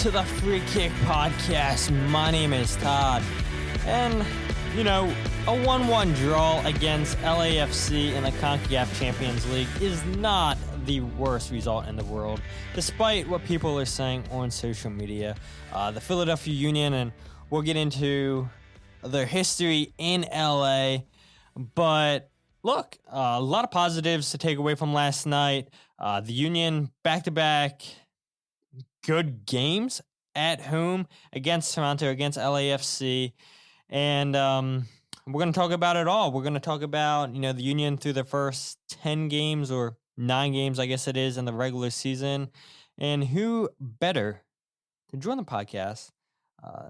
to the Free Kick Podcast. My name is Todd. And, a 1-1 draw against LAFC in the CONCACAF Champions League is not the worst result in the world, despite what people are saying on social media. The Philadelphia Union, and we'll get into their history in LA. But look, a lot of positives to take away from last night. The Union back-to-back good games at home against Toronto, against LAFC. And we're going to talk about it all. We're going to talk about, the Union through the first 10 games or 9 games, I guess it is, in the regular season. And who better to join the podcast,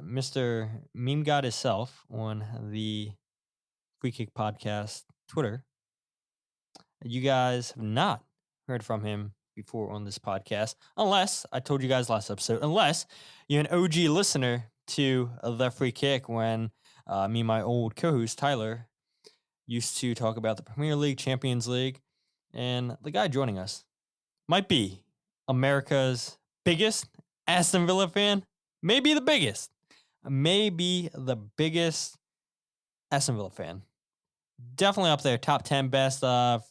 Mr. Meme God himself on the Free Kick Podcast Twitter. You guys have not heard from him before on this podcast, unless, I told you guys last episode, unless you're an OG listener to The Free Kick when me and my old co-host Tyler used to talk about the Premier League, Champions League, and the guy joining us might be America's biggest Aston Villa fan, maybe the biggest Aston Villa fan. Definitely up there, top 10 best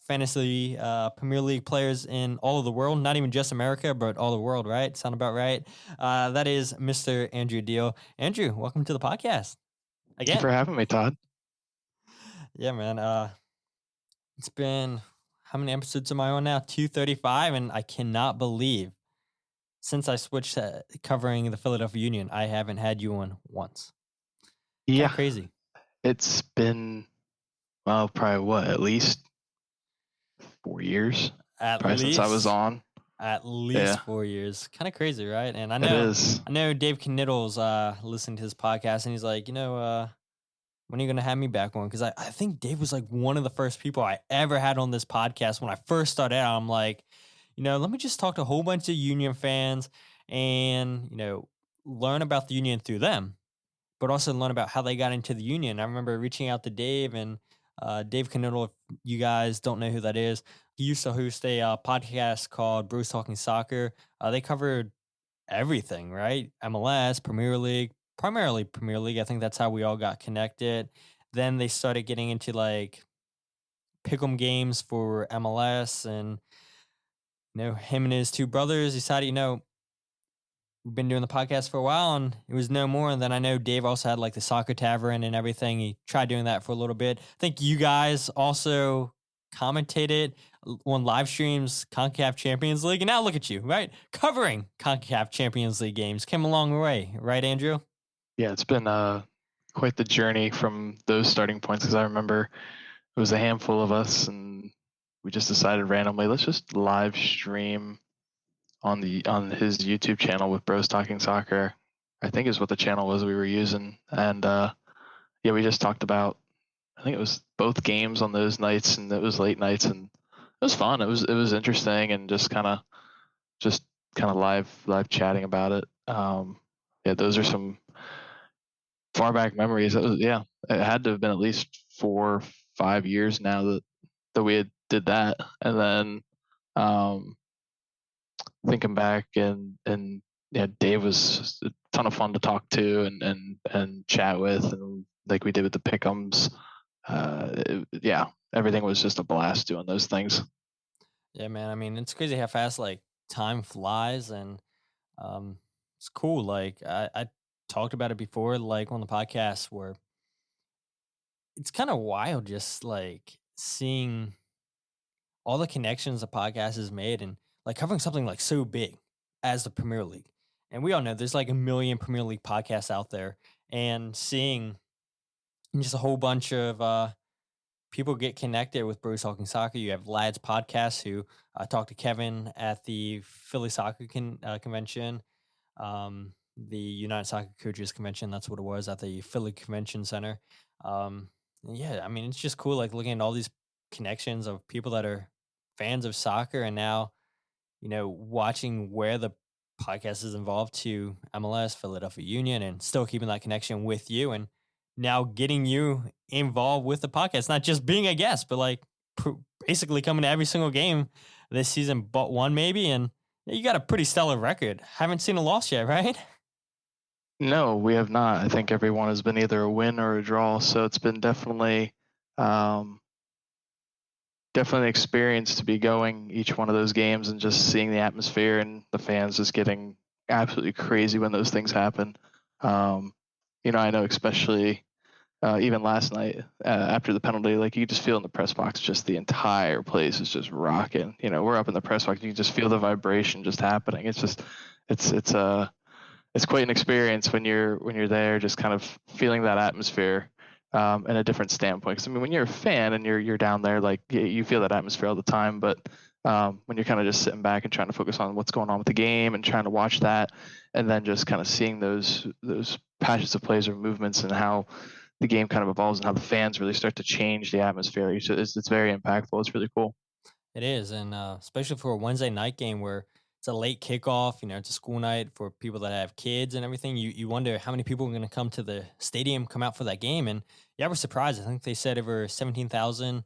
fantasy Premier League players in all of the world. Not even just America, but all the world, right? Sound about right? That is Mr. Andrew Deihl. Andrew, welcome to the podcast. Again. Thank you for having me, Todd. Yeah, man. It's been, how many episodes am I on now? 235, and I cannot believe since I switched to covering the Philadelphia Union, I haven't had you on once. Yeah. Kinda crazy. It's been... Well, probably at least 4 years? Since I was on. At least 4 years. Kind of crazy, right? And I know Dave Knittle's listening to his podcast, and he's like, when are you going to have me back on? Because I think Dave was like one of the first people I ever had on this podcast. When I first started out, I'm like, let me just talk to a whole bunch of Union fans and, learn about the Union through them, but also learn about how they got into the Union. I remember reaching out to Dave, and Dave Knittle, if you guys don't know who that is, he used to host a podcast called Bros Talking Soccer. They covered everything, right? MLS, Premier League, primarily Premier League. I think that's how we all got connected. Then they started getting into like pick'em games for MLS, and him and his two brothers decided, we've been doing the podcast for a while, and it was no more. And then I know Dave also had like the soccer tavern and everything. He tried doing that for a little bit. I think you guys also commentated on live streams, CONCACAF Champions League. And now look at you, right? Covering CONCACAF Champions League games. Came a long way, right, Andrew? Yeah, it's been quite the journey from those starting points, because I remember it was a handful of us, and we just decided randomly, let's just live stream on his YouTube channel with Bros Talking Soccer, I think is what the channel was we were using. And we just talked about, I think it was both games on those nights, and it was late nights, and it was fun. It was interesting, and just kind of live chatting about it. Those are some far back memories. It had to have been at least 4 or 5 years now that we did that. And then thinking back, and Dave was a ton of fun to talk to and chat with, and like we did with the pick'ems. Everything was just a blast doing those things. Yeah, man. I mean, it's crazy how fast like time flies, and it's cool. Like I talked about it before, like on the podcast, where it's kind of wild just like seeing all the connections the podcast has made, and like covering something like so big as the Premier League. And we all know there's like a million Premier League podcasts out there, and seeing just a whole bunch of people get connected with Bros Talking Soccer. You have Lads Podcast, who talked to Kevin at the Philly Soccer Convention, the United Soccer Coaches Convention. That's what it was, at the Philly Convention Center. It's just cool, like looking at all these connections of people that are fans of soccer, and now watching where the podcast is involved to MLS, Philadelphia Union, and still keeping that connection with you, and now getting you involved with the podcast, not just being a guest, but like basically coming to every single game this season, but one maybe. And you got a pretty stellar record. Haven't seen a loss yet, right? No, we have not. I think everyone has been either a win or a draw, so it's been um, definitely an experience to be going each one of those games and just seeing the atmosphere and the fans just getting absolutely crazy when those things happen. Um, I know especially even last night after the penalty, like you just feel in the press box, just the entire place is just rocking. We're up in the press box, you can just feel the vibration just happening. It's quite an experience when you're there, just kind of feeling that atmosphere in a different standpoint. Because I mean, when you're a fan and you're down there, like you feel that atmosphere all the time. But when you're kind of just sitting back and trying to focus on what's going on with the game and trying to watch that, and then just kind of seeing those patches of plays or movements and how the game kind of evolves and how the fans really start to change the atmosphere, it's very impactful. It's really cool. It is, and especially for a Wednesday night game where it's a late kickoff. It's a school night for people that have kids and everything. You wonder how many people are going to come to the stadium, come out for that game, and yeah, I was surprised. I think they said over 17,000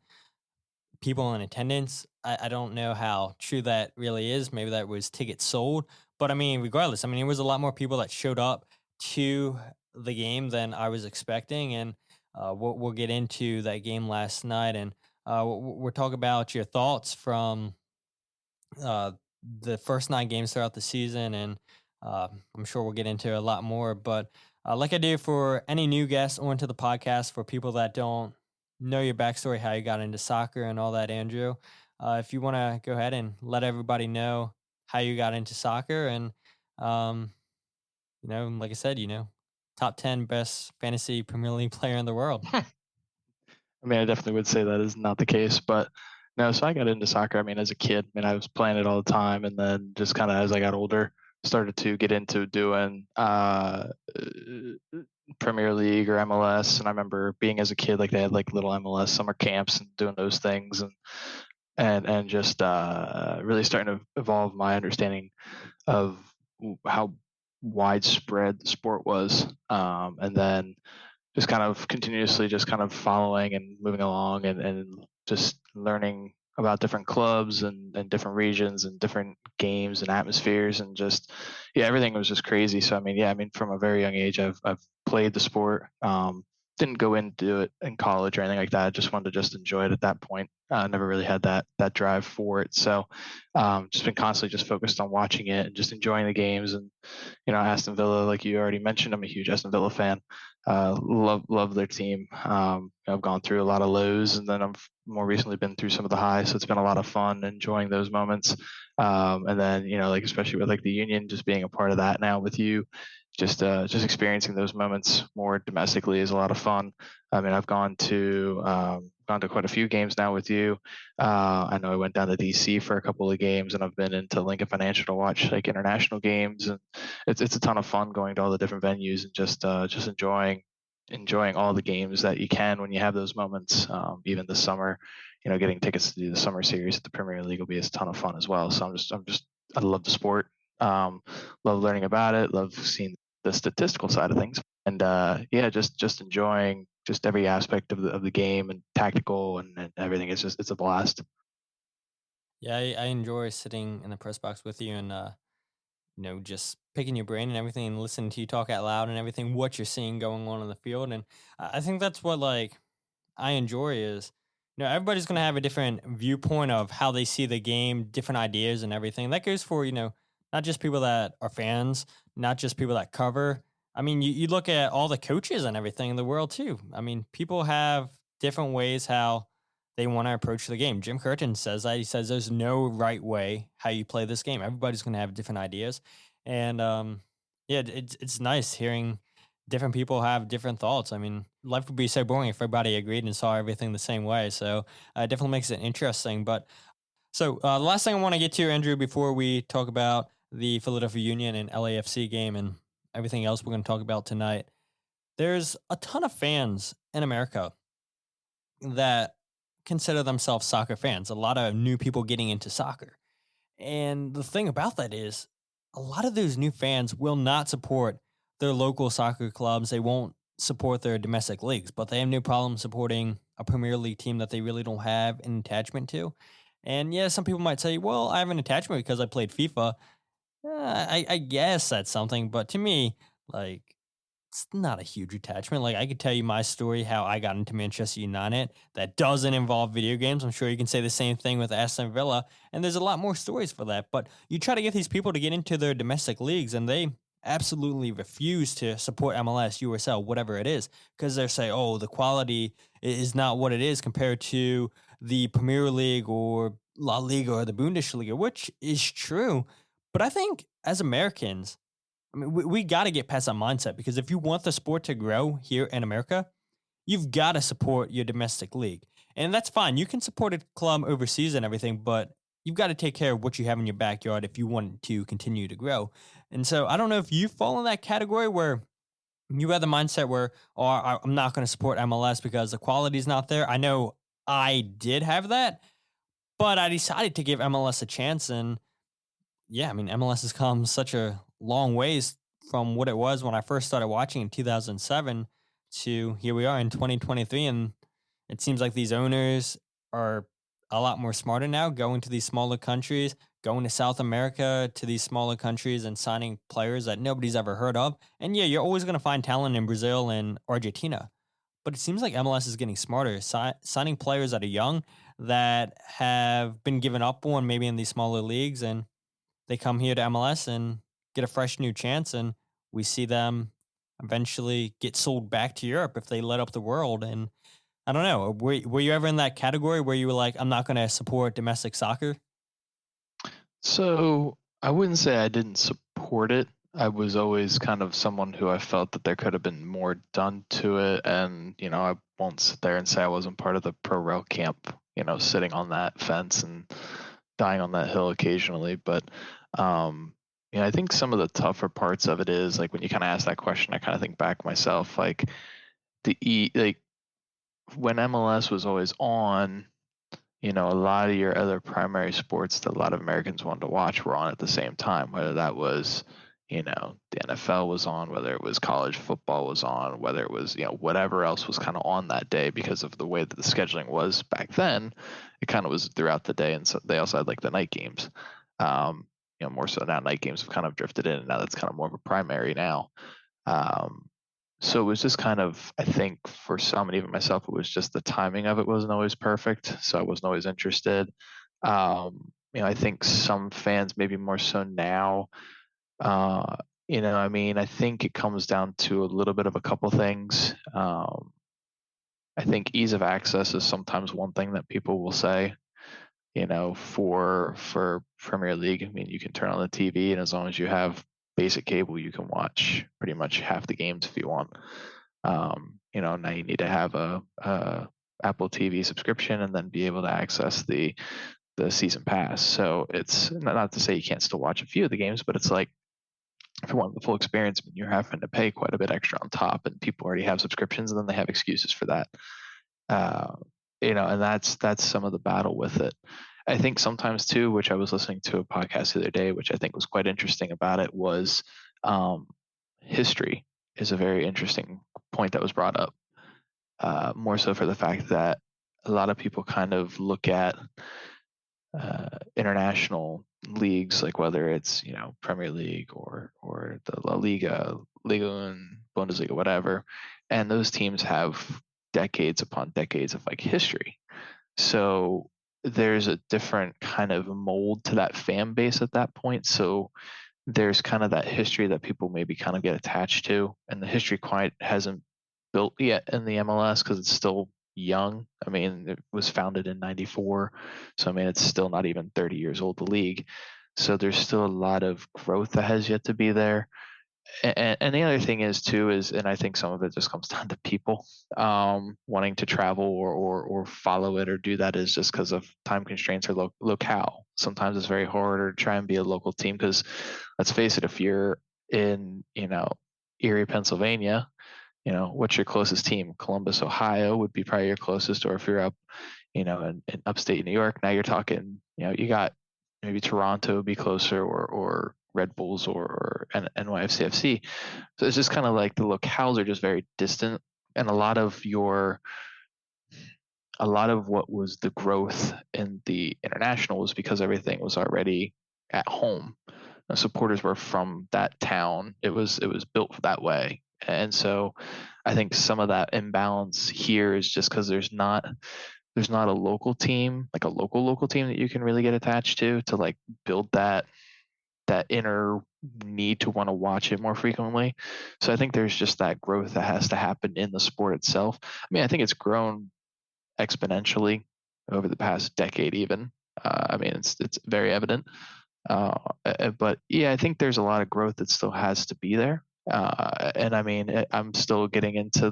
people in attendance. I don't know how true that really is. Maybe that was tickets sold, but I mean, regardless, I mean, it was a lot more people that showed up to the game than I was expecting, and we'll get into that game last night, and we'll talk about your thoughts from uh, the first 9 games throughout the season, and I'm sure we'll get into a lot more. But like I do for any new guests onto the podcast, for people that don't know your backstory, how you got into soccer and all that, Andrew, if you want to go ahead and let everybody know how you got into soccer, and um, like I said, top 10 best fantasy Premier League player in the world. I mean, I definitely would say that is not the case, but no. So I got into soccer. I mean, as a kid, I mean, I was playing it all the time, and then just kind of as I got older, started to get into doing Premier League or MLS. And I remember being as a kid, like they had like little MLS summer camps and doing those things, and just really starting to evolve my understanding of how widespread the sport was, and then just kind of continuously just kind of following and moving along and just learning about different clubs and different regions and different games and atmospheres and just yeah, everything was just crazy. So I mean, yeah, I mean, from a very young age I've played the sport. Didn't go into it in college or anything like that. I just wanted to just enjoy it at that point. Never really had that drive for it. So just been constantly just focused on watching it and just enjoying the games. And Aston Villa, like you already mentioned, I'm a huge Aston Villa fan. Love their team. I've gone through a lot of lows, and then I've more recently been through some of the highs. So it's been a lot of fun enjoying those moments. And then like especially with like the Union, just being a part of that now with you, just experiencing those moments more domestically is a lot of fun. I mean, I've gone to quite a few games now with you. I know I went down to DC for a couple of games, and I've been into Lincoln Financial to watch like international games, and it's a ton of fun going to all the different venues and just enjoying all the games that you can when you have those moments. Even this summer, getting tickets to do the summer series at the Premier League will be a ton of fun as well. So I love the sport. Love learning about it. Love seeing the statistical side of things, and yeah, just enjoying just every aspect of the game and tactical and everything. It's a blast. Yeah, I enjoy sitting in the press box with you and just picking your brain and everything and listening to you talk out loud and everything, what you're seeing going on in the field. And I think that's what like I enjoy is, everybody's going to have a different viewpoint of how they see the game, different ideas and everything. That goes for, not just people that are fans, not just people that cover. I mean, you look at all the coaches and everything in the world too. I mean, people have different ways how they want to approach the game. Jim Curtin says that. He says there's no right way how you play this game. Everybody's going to have different ideas. And yeah, it's nice hearing different people have different thoughts. I mean, life would be so boring if everybody agreed and saw everything the same way. So it definitely makes it interesting. But so the last thing I want to get to, Andrew, before we talk about the Philadelphia Union and LAFC game and everything else we're going to talk about tonight, there's a ton of fans in America that consider themselves soccer fans. A lot of new people getting into soccer. And the thing about that is, a lot of those new fans will not support their local soccer clubs. They won't support their domestic leagues, but they have no problem supporting a Premier League team that they really don't have an attachment to. And yeah, some people might say, well, I have an attachment because I played FIFA. I guess that's something. But to me, like, it's not a huge attachment. Like, I could tell you my story, how I got into Manchester United. That doesn't involve video games. I'm sure you can say the same thing with Aston Villa, and there's a lot more stories for that. But you try to get these people to get into their domestic leagues, and they absolutely refuse to support MLS, USL, whatever it is, because they say, oh, the quality is not what it is compared to the Premier League or La Liga or the Bundesliga, which is true. But I think as Americans, I mean, we got to get past that mindset, because if you want the sport to grow here in America, you've got to support your domestic league. And that's fine. You can support a club overseas and everything, but you've got to take care of what you have in your backyard if you want to continue to grow. And so I don't know if you fall in that category where you have the mindset where, oh, I'm not going to support MLS because the quality is not there. I know I did have that, but I decided to give MLS a chance. And yeah, I mean, MLS has come such a long ways from what it was when I first started watching in 2007 to here we are in 2023. And it seems like these owners are a lot more smarter now, going to these smaller countries, going to South America, to these smaller countries and signing players that nobody's ever heard of. And yeah, you're always going to find talent in Brazil and Argentina. But it seems like MLS is getting smarter, signing players that are young, that have been given up on maybe in these smaller leagues, and they come here to MLS and get a fresh new chance, and we see them eventually get sold back to Europe if they let up the world. And I don't know, were you ever in that category where you were like, I'm not going to support domestic soccer? So I wouldn't say I didn't support it. I was always kind of someone who I felt that there could have been more done to it. And, I won't sit there and say I wasn't part of the pro rel camp, sitting on that fence and dying on that hill occasionally. But, I think some of the tougher parts of it is like when you kind of ask that question, I kind of think back myself, like like when MLS was always on, a lot of your other primary sports that a lot of Americans wanted to watch were on at the same time, whether that was, the NFL was on, whether it was college football was on, whether it was, whatever else was kind of on that day because of the way that the scheduling was back then. It kind of was throughout the day. And so they also had like the night games. More so now night games have kind of drifted in, and now that's kind of more of a primary now. So it was just kind of, I think for some, and even myself, it was just the timing of it wasn't always perfect. So I wasn't always interested. I think some fans, maybe more so now, I think it comes down to a little bit of a couple things. I think ease of access is sometimes one thing that people will say, for Premier League. I mean, you can turn on the TV, and as long as you have basic cable, you can watch pretty much half the games if you want. Now you need to have a Apple TV subscription and then be able to access the season pass. So it's not to say you can't still watch a few of the games, but it's like if you want the full experience, you're having to pay quite a bit extra on top, and people already have subscriptions, and then they have excuses for that. And that's some of the battle with it. I think sometimes too, which I was listening to a podcast the other day, which I think was quite interesting about it, was history is a very interesting point that was brought up. More so for the fact that a lot of people kind of look at international leagues, like whether it's Premier League or the La Liga, Liga and Bundesliga, whatever, and those teams have decades upon decades of like history. So there's a different kind of mold to that fan base at that point. So there's kind of that history that people maybe kind of get attached to, and the history quite hasn't built yet in the MLS because it's still young. I mean, it was founded in '94, so I mean it's still not even 30 years old, the league. So there's still a lot of growth that has yet to be there. And the other thing is too is, and I think some of it just comes down to people wanting to travel or follow it or do that, is just because of time constraints or locale. Sometimes it's very hard to try and be a local team because, let's face it, if you're in Erie, Pennsylvania, what's your closest team? Columbus, Ohio would be probably your closest, or if you're up in upstate New York, now you're talking you got maybe Toronto would be closer, or Red Bulls or NYFCFC. So it's just kind of like the locales are just very distant, and a lot of what was the growth in the international was because everything was already at home. The supporters were from that town. It was built that way. And so I think some of that imbalance here is just because there's not a local team, like a local team that you can really get attached to like build that inner need to want to watch it more frequently. So I think there's just that growth that has to happen in the sport itself. I mean, I think it's grown exponentially over the past decade even. I mean, it's very evident. But yeah, I think there's a lot of growth that still has to be there. And I mean, I'm still getting into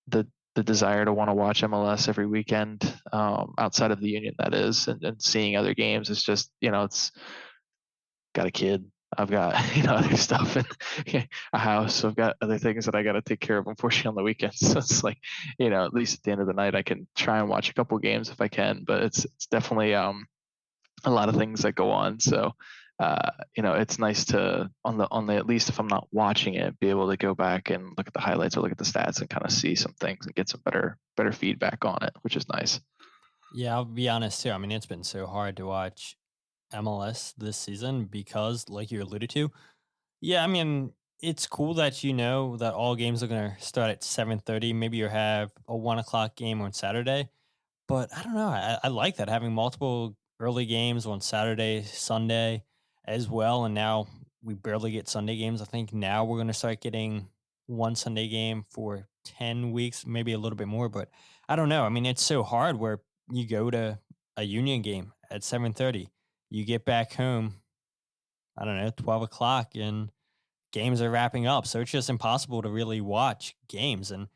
the desire to want to watch MLS every weekend, outside of the Union, that is, and seeing other games. It's just, it's got a kid. I've got, other stuff in a house. So I've got other things that I got to take care of, unfortunately, on the weekends. So it's like, at least at the end of the night, I can try and watch a couple games if I can, but it's definitely, a lot of things that go on. So, it's nice to, on the, at least if I'm not watching it, be able to go back and look at the highlights or look at the stats and kind of see some things and get some better feedback on it, which is nice. Yeah, I'll be honest too. I mean, it's been so hard to watch MLS this season because, like you alluded to, yeah, I mean, it's cool that you know that all games are going to start at 7:30. Maybe you have a 1 o'clock game on Saturday, but I don't know. I like that having multiple early games on Saturday, Sunday as well. And now we barely get Sunday games. I think now we're going to start getting one Sunday game for 10 weeks, maybe a little bit more. But I don't know. I mean, it's so hard where you go to a Union game at 7:30, you get back home, I don't know, 12 o'clock, and games are wrapping up. So it's just impossible to really watch games. And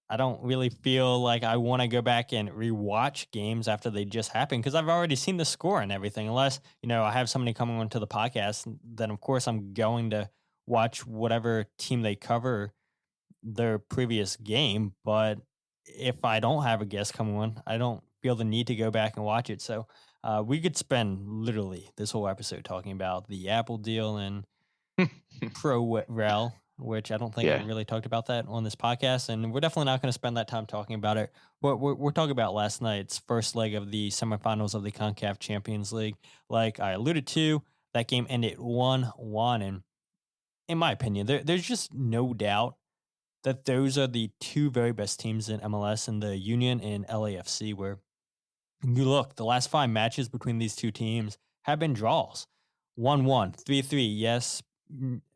I don't really feel like I want to go back and rewatch games after they just happened because I've already seen the score and everything. Unless, I have somebody coming onto the podcast, then of course I'm going to watch whatever team they cover their previous game. But if I don't have a guest coming on, I don't feel the need to go back and watch it. So we could spend literally this whole episode talking about the Apple deal and pro rel, which I don't think we really talked about that on this podcast, and we're definitely not going to spend that time talking about it. We're talking about last night's first leg of the semifinals of the CONCACAF Champions League. Like I alluded to, that game ended 1-1, and in my opinion, there's just no doubt that those are the two very best teams in MLS, in the Union and LAFC, where you look, the last 5 matches between these two teams have been draws. 1-1, 3-3, yes,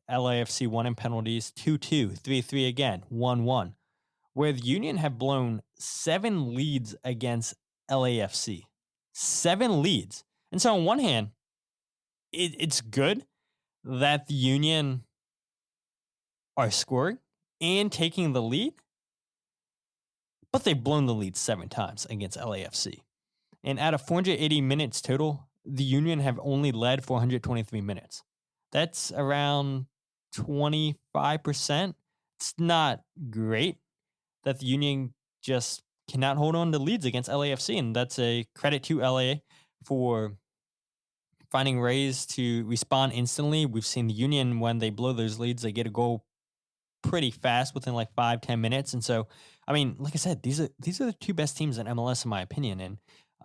LAFC won in penalties, 2-2, 3-3 again, 1-1. Where the Union have blown 7 leads against LAFC. 7 leads. And so on one hand, it's good that the Union are scoring and taking the lead, but they've blown the lead 7 times against LAFC. And out of 480 minutes total, the Union have only led 423 minutes. That's around 25%. It's not great that the Union just cannot hold on to leads against LAFC, and that's a credit to LA for finding ways to respond instantly. We've seen the Union, when they blow those leads, they get a goal pretty fast within like 5-10 minutes. And so, I mean, like I said, these are the two best teams in MLS, in my opinion. And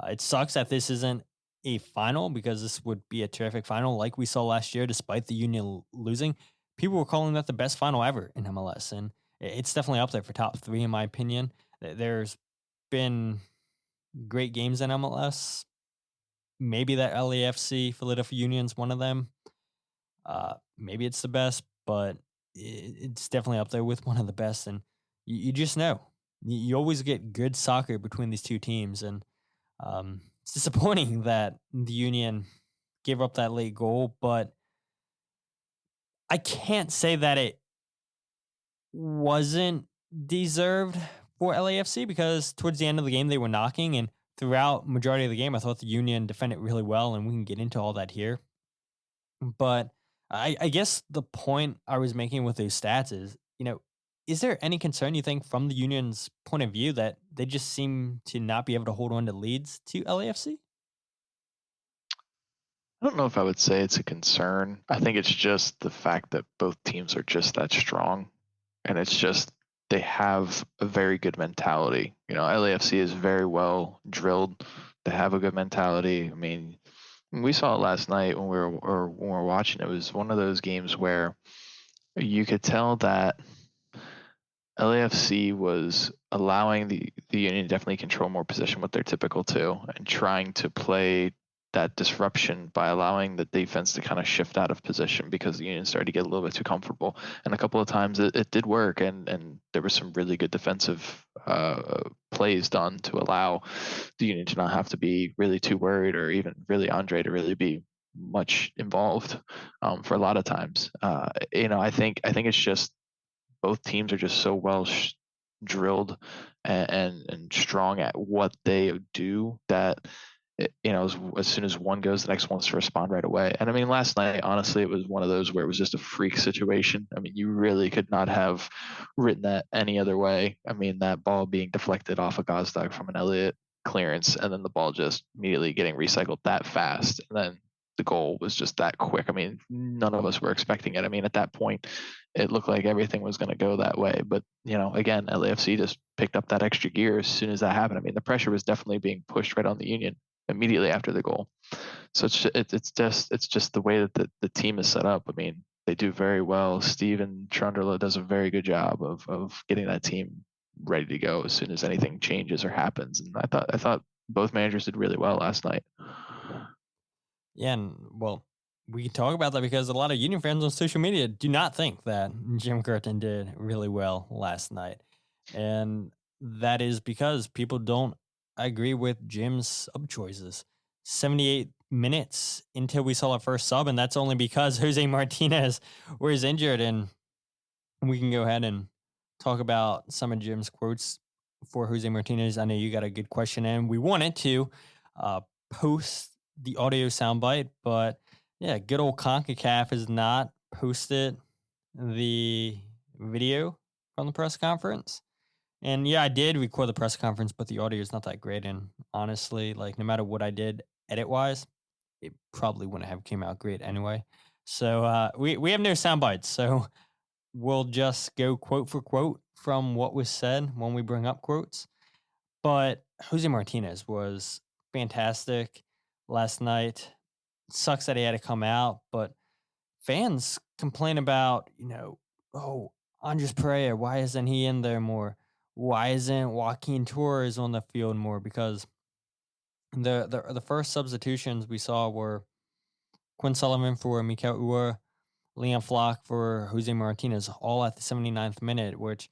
it sucks that this isn't a final, because this would be a terrific final like we saw last year, despite the Union losing. People were calling that the best final ever in MLS, and it's definitely up there for top 3 in my opinion. There's been great games in MLS. Maybe that LAFC Philadelphia Union's one of them. Maybe it's the best, but it's definitely up there with one of the best. And you just know, you always get good soccer between these two teams. And it's disappointing that the Union gave up that late goal, but I can't say that it wasn't deserved for LAFC, because towards the end of the game, they were knocking, and throughout majority of the game, I thought the Union defended really well, and we can get into all that here. But I guess the point I was making with those stats is, is there any concern, you think, from the Union's point of view, that they just seem to not be able to hold on to leads to LAFC? I don't know if I would say it's a concern. I think it's just the fact that both teams are just that strong, and it's just they have a very good mentality. LAFC is very well drilled. They have a good mentality. I mean, we saw it last night when we were watching. It was one of those games where you could tell that LAFC was allowing the Union to definitely control more possession with their typical 2 and trying to play that disruption by allowing the defense to kind of shift out of position because the Union started to get a little bit too comfortable. And a couple of times it did work, and there was some really good defensive plays done to allow the Union to not have to be really too worried, or even really Andre to really be much involved for a lot of times. I think it's just both teams are just so well drilled and strong at what they do that as soon as one goes, the next one wants to respond right away. And I mean, last night, honestly, it was one of those where it was just a freak situation. I mean, you really could not have written that any other way. I mean, that ball being deflected off a Gazdag from an Elliott clearance, and then the ball just immediately getting recycled that fast, and then the goal was just that quick. I mean, none of us were expecting it. I mean, at that point, it looked like everything was going to go that way. But, again, LAFC just picked up that extra gear as soon as that happened. I mean, the pressure was definitely being pushed right on the Union immediately after the goal. So it's just the way that the team is set up. I mean, they do very well. Steven Trundlerla does a very good job of getting that team ready to go as soon as anything changes or happens. And I thought both managers did really well last night. Yeah, and well, we can talk about that because a lot of Union fans on social media do not think that Jim Curtin did really well last night. And that is because people don't agree with Jim's sub choices. 78 minutes until we saw our first sub, and that's only because Jose Martinez was injured. And we can go ahead and talk about some of Jim's quotes for Jose Martinez. I know you got a good question, and we wanted to post the audio soundbite, but yeah, good old CONCACAF has not posted the video from the press conference. And yeah, I did record the press conference, but the audio is not that great. And honestly, like no matter what I did edit wise, it probably wouldn't have came out great anyway. So we have no sound bites. So we'll just go quote for quote from what was said when we bring up quotes. But Jose Martinez was fantastic last night. Sucks that he had to come out, but fans complain about, oh, Andres Perea, why isn't he in there more? Why isn't Joaquin Torres on the field more? Because the first substitutions we saw were Quinn Sullivan for Mikel Ua, Liam Flock for Jose Martinez, all at the 79th minute, which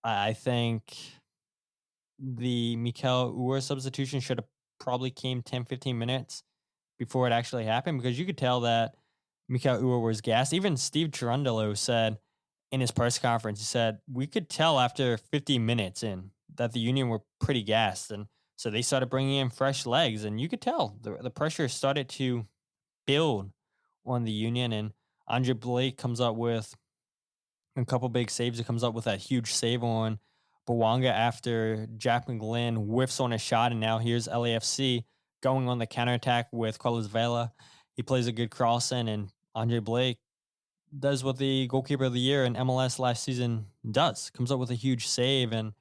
I think the Mikel Ua substitution should have probably came 10, 15 minutes before it actually happened, because you could tell that Mikel Ua was gassed. Even Steve Cherundolo said in his press conference, he said, we could tell after 50 minutes in that the Union were pretty gassed. And so they started bringing in fresh legs, and you could tell the pressure started to build on the Union. And Andre Blake comes up with a couple big saves. It comes up with that huge save on Bawanga after Jack McGlynn whiffs on a shot. And now here's LAFC going on the counterattack with Carlos Vela. He plays a good cross in, and Andre Blake does what the goalkeeper of the year in MLS last season does, comes up with a huge save. And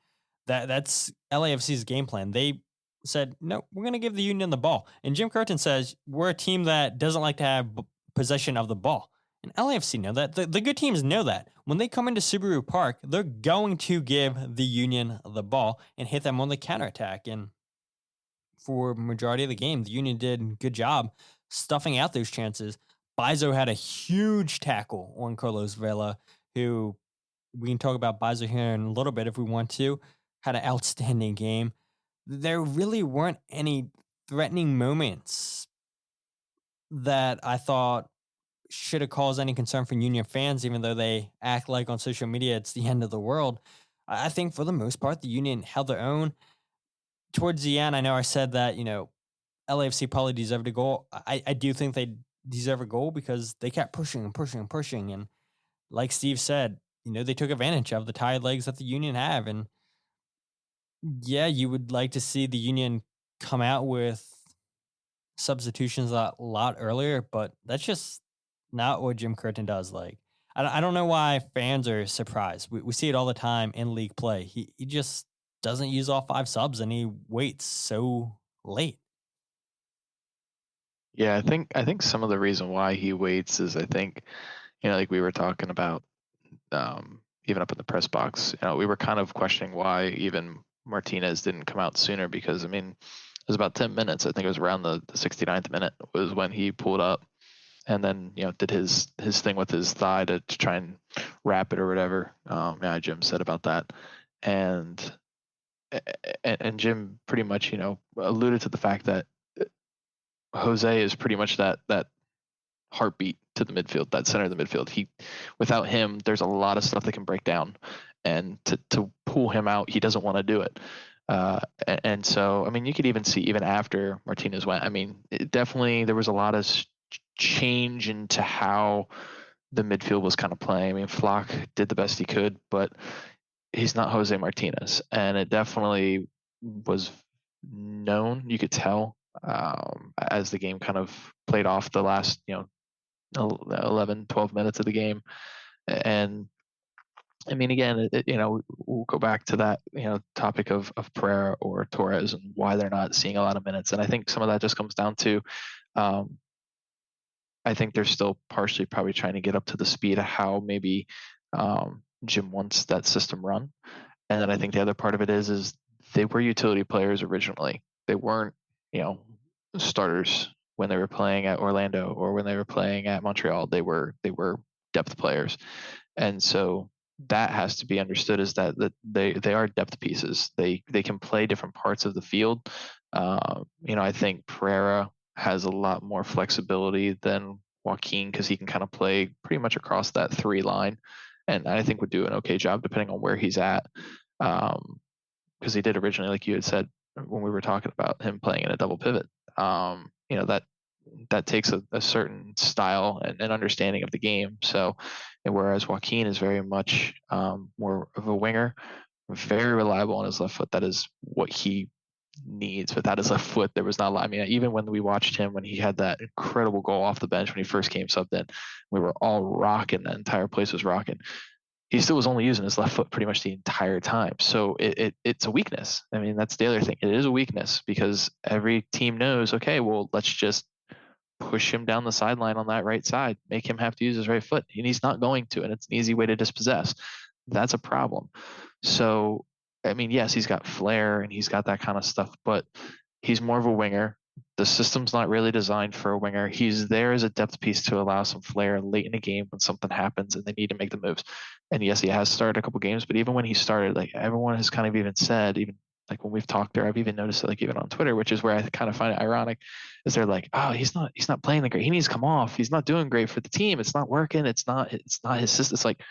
that's LAFC's game plan. They said, no, we're going to give the Union the ball. And Jim Curtin says, we're a team that doesn't like to have possession of the ball. And LAFC know that. The good teams know that. When they come into Subaru Park, they're going to give the Union the ball and hit them on the counterattack. And for majority of the game, the Union did a good job stuffing out those chances. Bizo had a huge tackle on Carlos Vela, who we can talk about Bizo here in a little bit if we want to, had an outstanding game. There really weren't any threatening moments that I thought should have caused any concern for Union fans, even though they act like on social media it's the end of the world. I think for the most part, the Union held their own. Towards the end, I know I said that, LAFC probably deserved a goal. I do think they deserve a goal because they kept pushing and pushing and pushing. And like Steve said, they took advantage of the tired legs that the Union have. And yeah, you would like to see the Union come out with substitutions a lot earlier, but that's just not what Jim Curtin does. Like, I don't know why fans are surprised. We see it all the time in league play. He just doesn't use all 5 subs, and he waits so late. Yeah, I think some of the reason why he waits is, I think, like we were talking about, even up in the press box. We were kind of questioning why even Martinez didn't come out sooner, because it was about 10 minutes. I think it was around the 69th minute was when he pulled up, and then did his thing with his thigh to try and wrap it or whatever. Jim said about that, and Jim pretty much alluded to the fact that Jose is pretty much that heartbeat to the midfield, that center of the midfield. Without him, there's a lot of stuff that can break down, and to pull him out, he doesn't want to do it. And so, you could even see even after Martinez went, definitely there was a lot of change into how the midfield was kind of playing. Flock did the best he could, but he's not Jose Martinez, and it definitely was known. You could tell as the game kind of played off the last 11, 12 minutes of the game. And again, we'll go back to that topic of Perea or Torres and why they're not seeing a lot of minutes. And I think some of that just comes down to I think they're still partially probably trying to get up to the speed of how maybe Jim wants that system run. And then I think the other part of it is they were utility players originally. They weren't starters when they were playing at Orlando or when they were playing at Montreal. They were depth players, and so that has to be understood, is that they are depth pieces. They can play different parts of the field. I think Pereira has a lot more flexibility than Joaquin, because he can kind of play pretty much across that 3 line, and I think would do an okay job depending on where he's at. Because he did originally, like you had said when we were talking about him playing in a double pivot. That takes a certain style and understanding of the game. So, and whereas Joaquin is very much more of a winger, very reliable on his left foot. That is what he needs. Without his left foot, there was not a lot. Even when we watched him, when he had that incredible goal off the bench when he first came subbed in, we were all rocking. The entire place was rocking. He still was only using his left foot pretty much the entire time. So it's a weakness. That's the other thing. It is a weakness, because every team knows, okay, well, let's just push him down the sideline on that right side, make him have to use his right foot. And he's not going to, and it's an easy way to dispossess. That's a problem. So, yes, he's got flair and he's got that kind of stuff, but he's more of a winger. The system's not really designed for a winger. He's there as a depth piece to allow some flair late in a game when something happens and they need to make the moves. And yes, he has started a couple games, but even when he started, like everyone has kind of even said, even like when we've talked there, I've even noticed it, like even on Twitter, which is where I kind of find it ironic, is they're like, oh, he's not playing the great. He needs to come off. He's not doing great for the team. It's not working. It's not his system. It's like,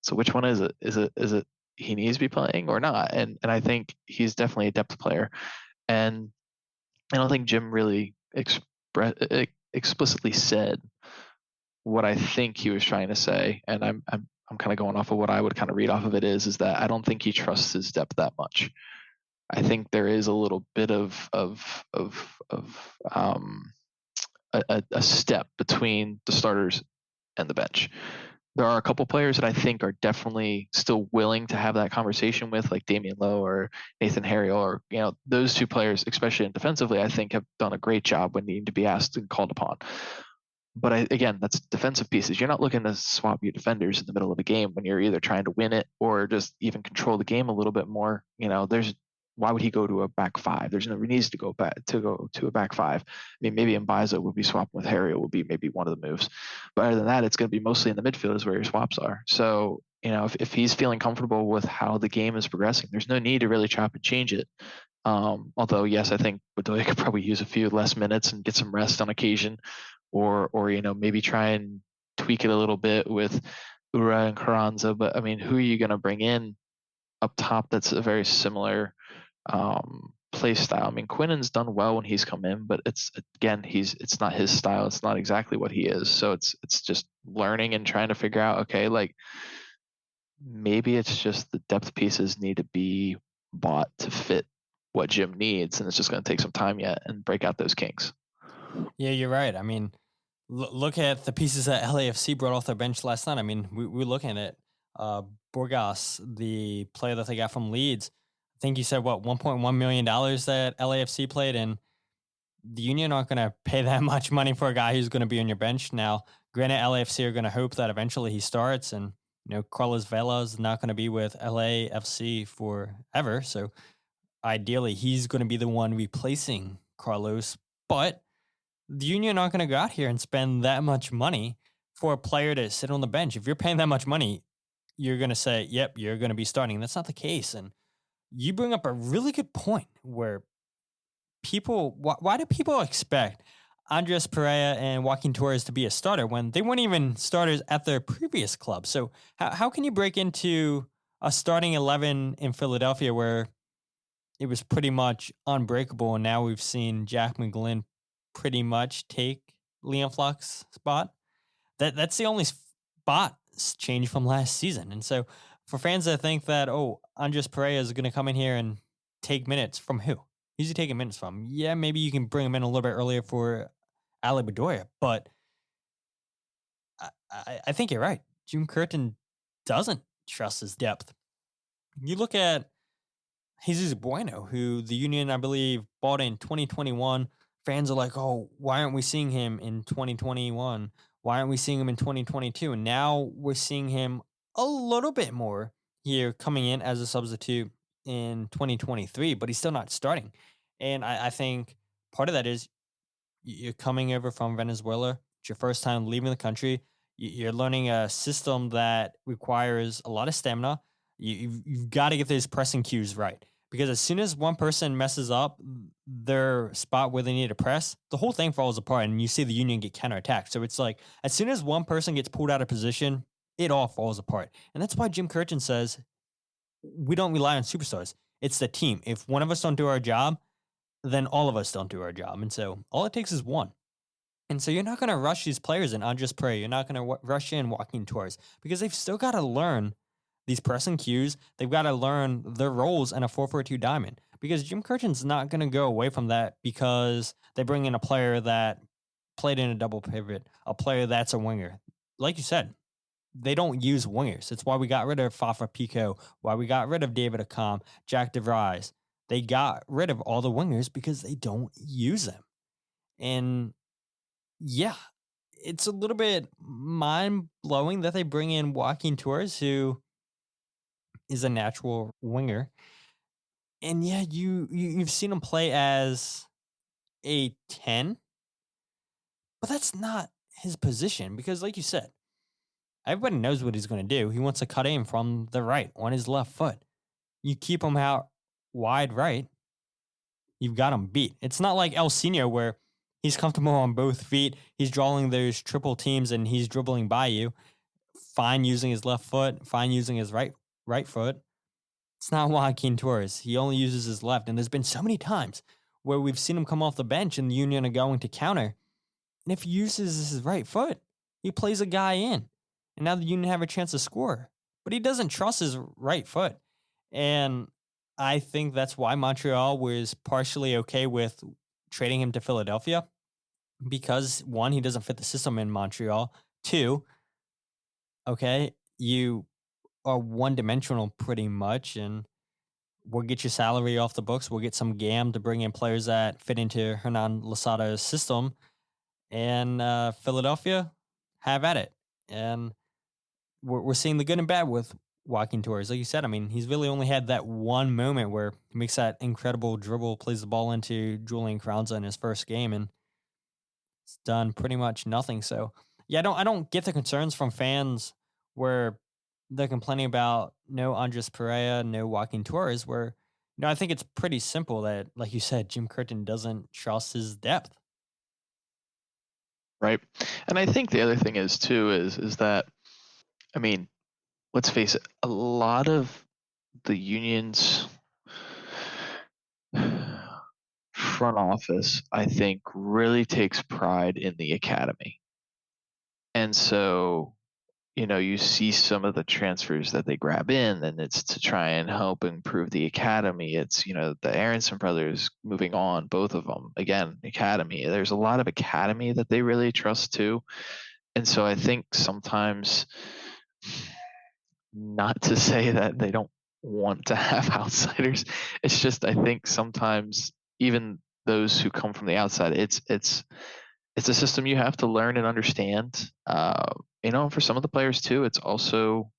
so which one is it? Is it he needs to be playing or not? And I think he's definitely a depth player. And I don't think Jim really explicitly said what I think he was trying to say. And I'm kind of going off of what I would kind of read off of it is that I don't think he trusts his depth that much. I think there is a little bit of a step between the starters and the bench. There are a couple players that I think are definitely still willing to have that conversation with, like Damian Lowe or Nathan Harriel, or those two players, especially in defensively, I think have done a great job when needing to be asked and called upon. But again, that's defensive pieces. You're not looking to swap your defenders in the middle of a game when you're either trying to win it or just even control the game a little bit more. Why would he go to a back 5? There's no reason to go to a back 5. Maybe Mbaizo would be swapping with Harriel would be maybe one of the moves. But other than that, it's going to be mostly in the midfield is where your swaps are. So, if he's feeling comfortable with how the game is progressing, there's no need to really chop and change it. Although, yes, I think Bedoya could probably use a few less minutes and get some rest on occasion, or maybe try and tweak it a little bit with Ura and Carranza. But who are you going to bring in up top that's a very similar play style? Quinnen's done well when he's come in, but it's not his style. It's not exactly what he is. So it's just learning and trying to figure out, okay, like maybe it's just the depth pieces need to be bought to fit what Jim needs, and it's just going to take some time yet and break out those kinks. Yeah, you're right. Look at the pieces that LAFC brought off their bench last night. We're looking at Borgas, the player that they got from Leeds. I think you said, $1.1 million that LAFC played, and the Union aren't going to pay that much money for a guy who's going to be on your bench. Now, granted, LAFC are going to hope that eventually he starts, and Carlos Vela is not going to be with LAFC forever. So ideally, he's going to be the one replacing Carlos. But the Union aren't going to go out here and spend that much money for a player to sit on the bench. If you're paying that much money, you're going to say, yep, you're going to be starting. That's not the case. And you bring up a really good point where why do people expect Andres Perea and Joaquin Torres to be a starter when they weren't even starters at their previous club? So how can you break into a starting 11 in Philadelphia where it was pretty much unbreakable, and now we've seen Jack McGlynn pretty much take Liam Flock's spot? That's the only spot change from last season. And so for fans that think that, Andres Perea is going to come in here and take minutes from who? Who's he taking minutes from? Yeah, maybe you can bring him in a little bit earlier for Ali Bedoya, but I think you're right. Jim Curtin doesn't trust his depth. You look at Jesus Bueno, who the Union, I believe, bought in 2021. Fans are like, why aren't we seeing him in 2021? Why aren't we seeing him in 2022? And now we're seeing him a little bit more here coming in as a substitute in 2023, but he's still not starting. And I think part of that is you're coming over from Venezuela. It's your first time leaving the country. You're learning a system that requires a lot of stamina. You've got to get those pressing cues right. Because as soon as one person messes up their spot where they need to press, the whole thing falls apart and you see the Union get counterattacked. So it's like, as soon as one person gets pulled out of position, it all falls apart. And that's why Jim Curtin says, we don't rely on superstars. It's the team. If one of us don't do our job, then all of us don't do our job. And so all it takes is one. And so you're not going to rush these players in Andres Perea. You're not going to rush in Joaquin Torres because they've still got to learn these pressing cues. They've got to learn their roles in a 4-4-2 diamond because Jim Curtin's not going to go away from that because they bring in a player that played in a double pivot, a player that's a winger. Like you said, they don't use wingers. It's why we got rid of Fafa Pico, why we got rid of David Accam, Jack DeVries. They got rid of all the wingers because they don't use them. And yeah, it's a little bit mind-blowing that they bring in Joaquin Torres, who is a natural winger. And yeah, you've seen him play as a 10, but that's not his position because like you said, everybody knows what he's going to do. He wants to cut in from the right on his left foot. You keep him out wide right, you've got him beat. It's not like El Senior where he's comfortable on both feet. He's drawing those triple teams and he's dribbling by you. Fine using his left foot, fine using his right foot. It's not Joaquin Torres. He only uses his left. And there's been so many times where we've seen him come off the bench and the Union are going to counter. And if he uses his right foot, he plays a guy in. And now the Union have a chance to score. But he doesn't trust his right foot. And I think that's why Montreal was partially okay with trading him to Philadelphia. Because, one, he doesn't fit the system in Montreal. Two, okay, you are one-dimensional pretty much, and we'll get your salary off the books. We'll get some GAM to bring in players that fit into Hernan Losada's system. And Philadelphia, have at it. And we're seeing the good and bad with Joaquin Torres. Like you said, I mean, he's really only had that one moment where he makes that incredible dribble, plays the ball into Julian Carranza in his first game, and it's done pretty much nothing. So, yeah, I don't get the concerns from fans where they're complaining about no Andres Perea, no Joaquin Torres, where, I think it's pretty simple that, like you said, Jim Curtin doesn't trust his depth. Right. And I think the other thing is that, I mean, let's face it, a lot of the Union's front office, I think, really takes pride in the academy. And so, you see some of the transfers that they grab in, and it's to try and help improve the academy. It's, the Aronson brothers moving on, both of them. Again, academy. There's a lot of academy that they really trust too. And so I think sometimes, not to say that they don't want to have outsiders, it's just I think sometimes even those who come from the outside, it's a system you have to learn and understand. For some of the players too, it's also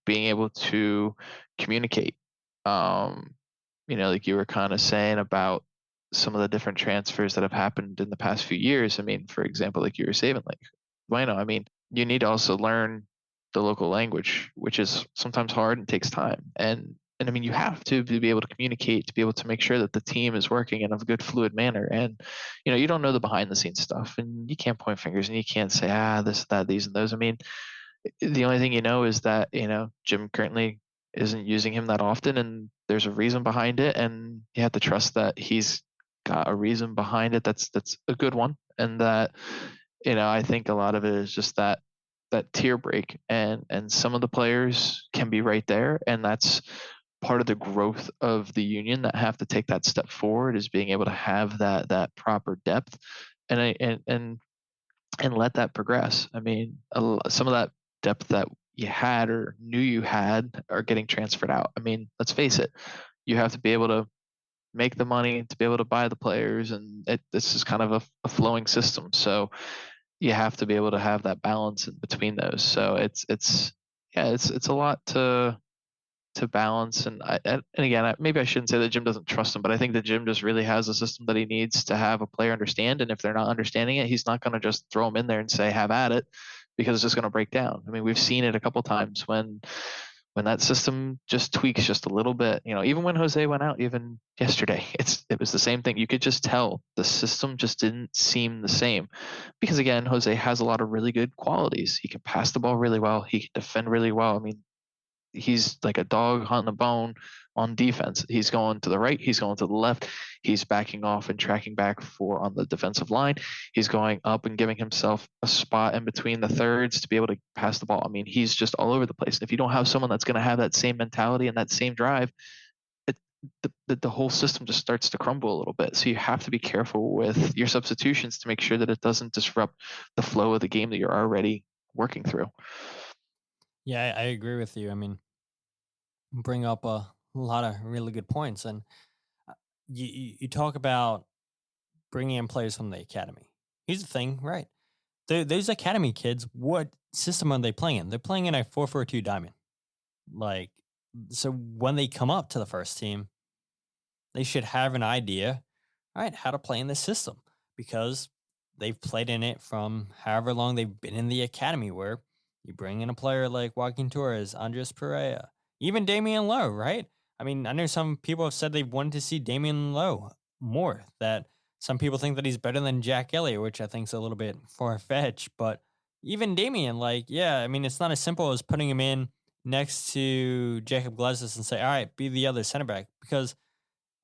being able to communicate. Like you were kind of saying about some of the different transfers that have happened in the past few years. I mean, for example, like you were saying, like Bueno, I mean, you need to also learn the local language, which is sometimes hard and takes time. And I mean, you have to be able to communicate, to be able to make sure that the team is working in a good fluid manner. And you don't know the behind the scenes stuff, and you can't point fingers, and you can't say this, that, these, and those. I mean, the only thing you know is that Jim currently isn't using him that often, and there's a reason behind it, and you have to trust that he's got a reason behind it that's a good one, and that I think a lot of it is just that tier break, and some of the players can be right there, and that's part of the growth of the union that have to take that step forward, is being able to have that proper depth and let that progress. I mean, some of that depth that you had or knew you had are getting transferred out. I mean, let's face it, you have to be able to make the money to be able to buy the players, and this is kind of a flowing system. So you have to be able to have that balance in between those. So it's a lot to balance. And again, maybe I shouldn't say that Jim doesn't trust him, but I think that Jim just really has a system that he needs to have a player understand. And if they're not understanding it, he's not going to just throw them in there and say, have at it, because it's just going to break down. I mean, we've seen it a couple times when that system just tweaks just a little bit. Even when Jose went out, even yesterday, it was the same thing. You could just tell the system just didn't seem the same, because again, Jose has a lot of really good qualities. He can pass the ball really well. He can defend really well. I mean, he's like a dog hunting a bone on defense. He's going to the right, he's going to the left, he's backing off and tracking back on the defensive line. He's going up and giving himself a spot in between the thirds to be able to pass the ball. I mean, he's just all over the place. If you don't have someone that's going to have that same mentality and that same drive, the whole system just starts to crumble a little bit. So you have to be careful with your substitutions to make sure that it doesn't disrupt the flow of the game that you're already working through. Yeah, I agree with you. I mean, bring up a lot of really good points, and you talk about bringing in players from the academy. Here's the thing, right? Those academy kids, what system are they playing in? They're playing in a 4-4-2 diamond. Like, so when they come up to the first team, they should have an idea, all right, how to play in this system, because they've played in it from however long they've been in the academy, where you bring in a player like Joaquin Torres, Andres Perea, even Damian Lowe, right? I mean, I know some people have said they wanted to see Damian Lowe more, that some people think that he's better than Jack Elliott, which I think is a little bit far-fetched, but even Damian, like, yeah, I mean, it's not as simple as putting him in next to Jacob Glesnes and say, all right, be the other center back, because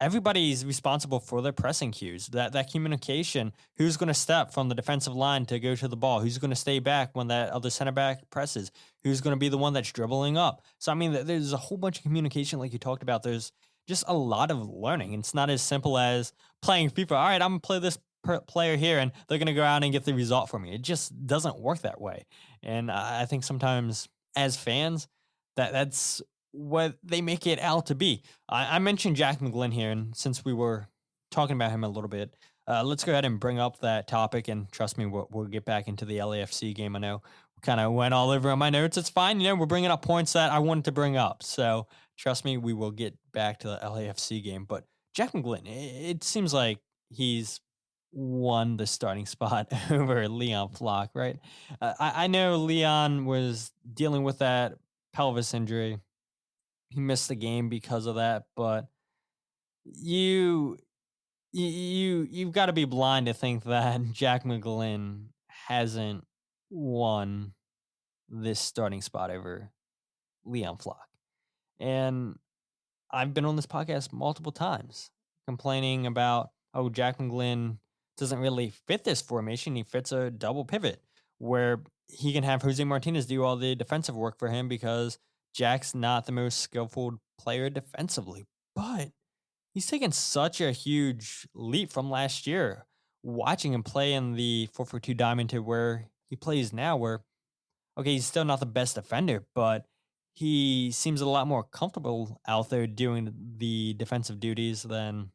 everybody's responsible for their pressing cues. That communication, who's going to step from the defensive line to go to the ball, who's going to stay back when that other center back presses, who's going to be the one that's dribbling up. So I mean, there's a whole bunch of communication, like you talked about. There's just a lot of learning. It's not as simple as playing FIFA. All right, I'm gonna play this player here, and they're gonna go out and get the result for me. It just doesn't work that way. And I think sometimes as fans, that's what they make it out to be. I mentioned Jack McGlynn here, and since we were talking about him a little bit, let's go ahead and bring up that topic. And trust me, we'll get back into the LAFC game. I know we kind of went all over on my notes. It's fine. We're bringing up points that I wanted to bring up. So trust me, we will get back to the LAFC game. But Jack McGlynn, it seems like he's won the starting spot over Leon Flock, right? I know Leon was dealing with that pelvis injury. He missed the game because of that, but you've got to be blind to think that Jack McGlynn hasn't won this starting spot over Leon Flock. And I've been on this podcast multiple times complaining about, Jack McGlynn doesn't really fit this formation. He fits a double pivot where he can have Jose Martinez do all the defensive work for him, because Jack's not the most skillful player defensively. But he's taken such a huge leap from last year, watching him play in the 4-4-2 diamond to where he plays now, where, okay, he's still not the best defender, but he seems a lot more comfortable out there doing the defensive duties than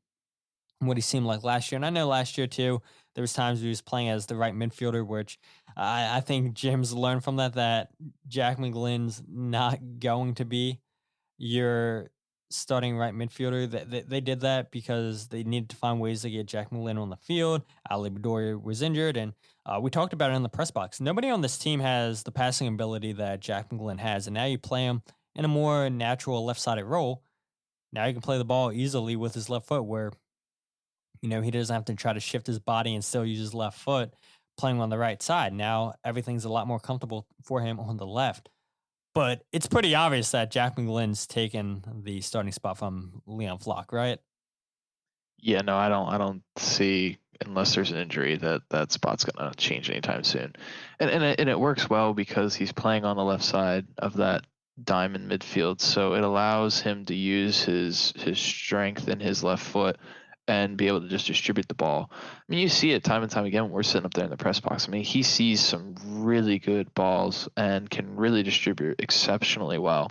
what he seemed like last year. And I know last year, too, There was times he was playing as the right midfielder, which I think Jim's learned from that Jack McGlynn's not going to be your starting right midfielder. They did that because they needed to find ways to get Jack McGlynn on the field. Ali Bedoya was injured, and we talked about it in the press box. Nobody on this team has the passing ability that Jack McGlynn has, and now you play him in a more natural left-sided role. Now he can play the ball easily with his left foot, where he doesn't have to try to shift his body and still use his left foot playing on the right side. Now everything's a lot more comfortable for him on the left. But it's pretty obvious that Jack McGlynn's taken the starting spot from Leon Flock, right? Yeah, no, I don't see, unless there's an injury, that spot's gonna change anytime soon. And it works well because he's playing on the left side of that diamond midfield, so it allows him to use his strength in his left foot and be able to just distribute the ball. I mean, you see it time and time again when we're sitting up there in the press box. I mean, he sees some really good balls and can really distribute exceptionally well.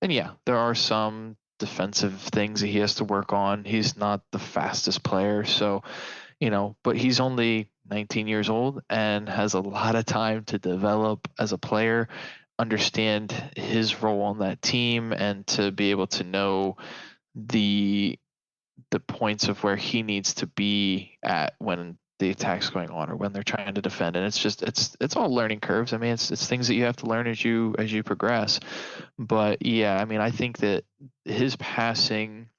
And yeah, there are some defensive things that he has to work on. He's not the fastest player, so but he's only 19 years old and has a lot of time to develop as a player, understand his role on that team, and to be able to know the points of where he needs to be at when the attack's going on or when they're trying to defend. And it's all learning curves. I mean, it's things that you have to learn as you progress. But yeah, I mean, I think that his passing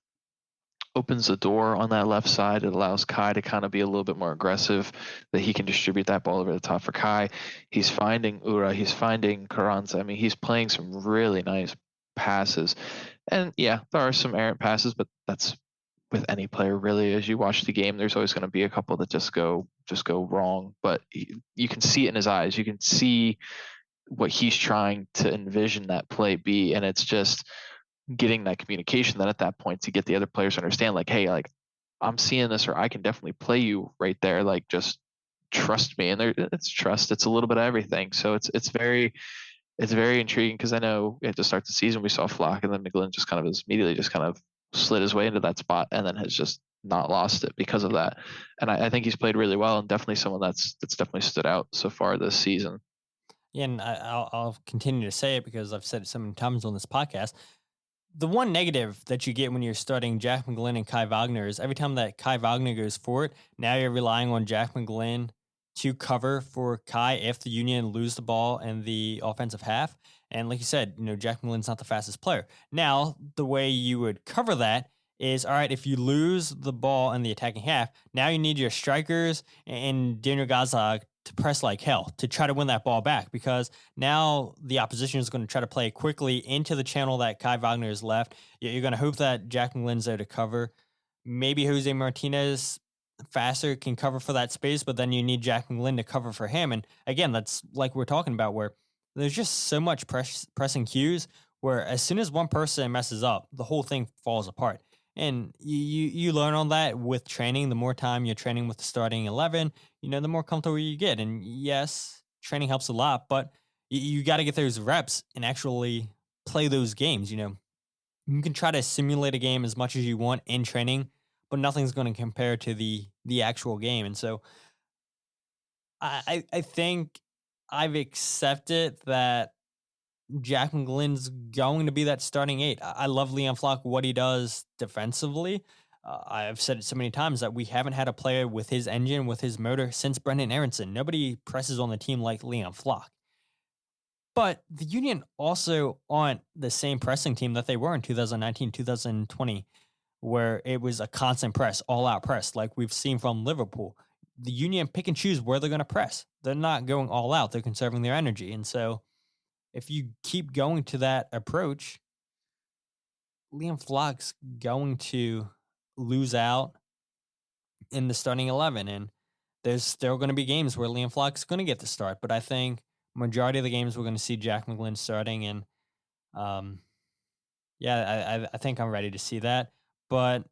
opens the door on that left side. It allows Kai to kind of be a little bit more aggressive, that he can distribute that ball over the top for Kai. He's finding Ura, he's finding Carranza. I mean, he's playing some really nice passes. And yeah, there are some errant passes, but that's with any player really. As you watch the game, there's always going to be a couple that just go wrong, but you can see it in his eyes. You can see what he's trying to envision that play be, and it's just getting that communication that at that point to get the other players to understand, like, hey, like, I'm seeing this, or I can definitely play you right there, like, just trust me. And it's trust, it's a little bit of everything. So it's very intriguing, because I know at the start of the season we saw Flock, and then McGlynn just kind of immediately just kind of slid his way into that spot, and then has just not lost it because of that. And I think he's played really well, and definitely someone that's definitely stood out so far this season. Yeah, and I'll continue to say it because I've said it so many times on this podcast. The one negative that you get when you're starting Jack McGlynn and Kai Wagner is every time that Kai Wagner goes forward, now you're relying on Jack McGlynn to cover for Kai if the Union lose the ball in the offensive half. And like you said, Jack McGlynn's not the fastest player. Now, the way you would cover that is, all right, if you lose the ball in the attacking half, now you need your strikers and Daniel Gazdag to press like hell to try to win that ball back, because now the opposition is going to try to play quickly into the channel that Kai Wagner has left. You're going to hope that Jack McGlynn's there to cover. Maybe Jose Martinez faster can cover for that space, but then you need Jack McGlynn to cover for him. And again, that's like we're talking about, where there's just so much pressing cues where as soon as one person messes up, the whole thing falls apart. And you learn on that with training. The more time you're training with the starting 11, the more comfortable you get. And yes, training helps a lot, but you got to get those reps and actually play those games. You can try to simulate a game as much as you want in training, but nothing's going to compare to the actual game. And so I think I've accepted that Jack McGlynn's going to be that starting 8. I love Leon Flock, what he does defensively. I've said it so many times that we haven't had a player with his engine, with his motor, since Brendan Aronson. Nobody presses on the team like Leon Flock. But the Union also aren't the same pressing team that they were in 2019, 2020, where it was a constant press, all-out press, like we've seen from Liverpool. The Union pick and choose where they're going to press. They're not going all out. They're conserving their energy. And so if you keep going to that approach, Leon Flock's going to lose out in the starting 11. And there's still going to be games where Leon Flock's going to get the start. But I think majority of the games we're going to see Jack McGlynn starting. And I think I'm ready to see that. But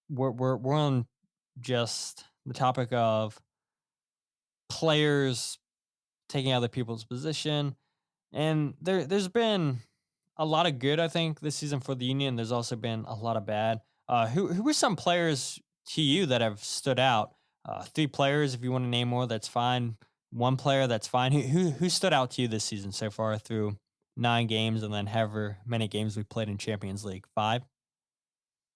we're on just the topic of players taking other people's position. And there's been a lot of good, I think, this season for the Union. There's also been a lot of bad. Who were some players to you that have stood out Three players, if you want to name more, that's fine. One player, that's fine. Who stood out to you this season so far through 9 games and then however many games we played in Champions League? 5?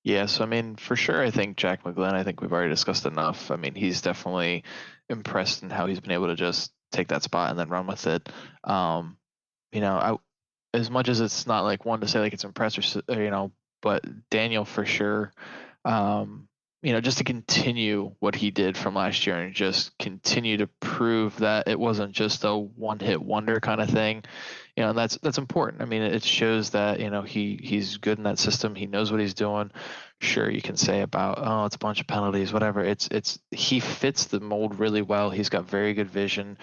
Yeah, so I mean, for sure, I think Jack McGlynn, I think we've already discussed enough. I mean, he's definitely impressed in how he's been able to just take that spot and then run with it. Um, I as much as it's not like one to say like it's impressive, but Deihl for sure. Um, just to continue what he did from last year and just continue to prove that it wasn't just a one-hit wonder kind of thing. And that's important. I mean, it shows that he's good in that system. He knows what he's doing. Sure, you can say about it's a bunch of penalties, whatever. It's he fits the mold really well. He's got very good vision.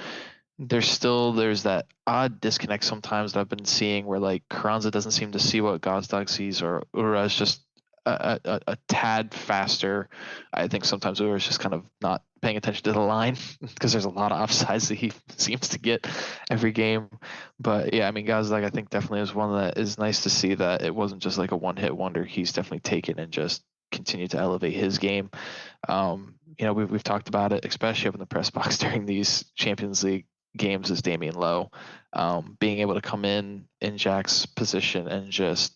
There's that odd disconnect sometimes that I've been seeing where like Carranza doesn't seem to see what Gazdag sees, or Ura is just a tad faster. I think sometimes Ura is just kind of not paying attention to the line because there's a lot of offsides that he seems to get every game. But yeah, I mean, Gazdag I think definitely is one that is nice to see that it wasn't just like a one-hit wonder. He's definitely taken and just continued to elevate his game. We've talked about it, especially up in the press box during these Champions League games, is Damian Lowe being able to come in Jack's position and just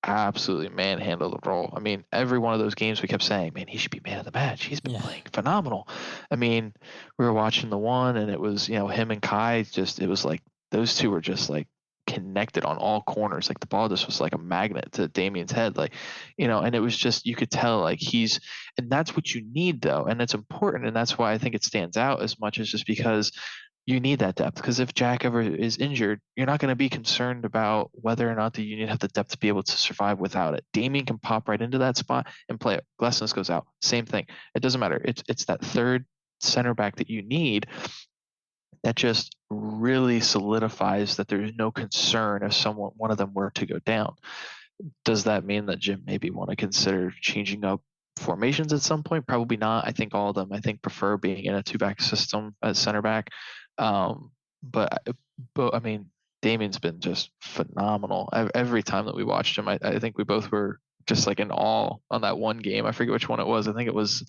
absolutely manhandle the role. I mean, every one of those games we kept saying, man, he should be man of the match. He's been playing phenomenal. I mean, we were watching the one and it was, him and Kai, it was like those two were just like connected on all corners. Like the ball just was like a magnet to Damian's head. Like, and it was just, you could tell like and that's what you need though. And it's important. And that's why I think it stands out as much as just because you need that depth, because if Jack ever is injured, you're not going to be concerned about whether or not the Union have the depth to be able to survive without it. Damian can pop right into that spot and play it. Glesnes goes out. Same thing. It doesn't matter. It's that third center back that you need that just really solidifies that there's no concern if one of them were to go down. Does that mean that Jim maybe want to consider changing up formations at some point? Probably not. I think all of them, prefer being in a 2-back system as center back. But I mean, Damian's been just phenomenal. Every time that we watched him, I think we both were just like in awe on that one game. I forget which one it was. I think it was,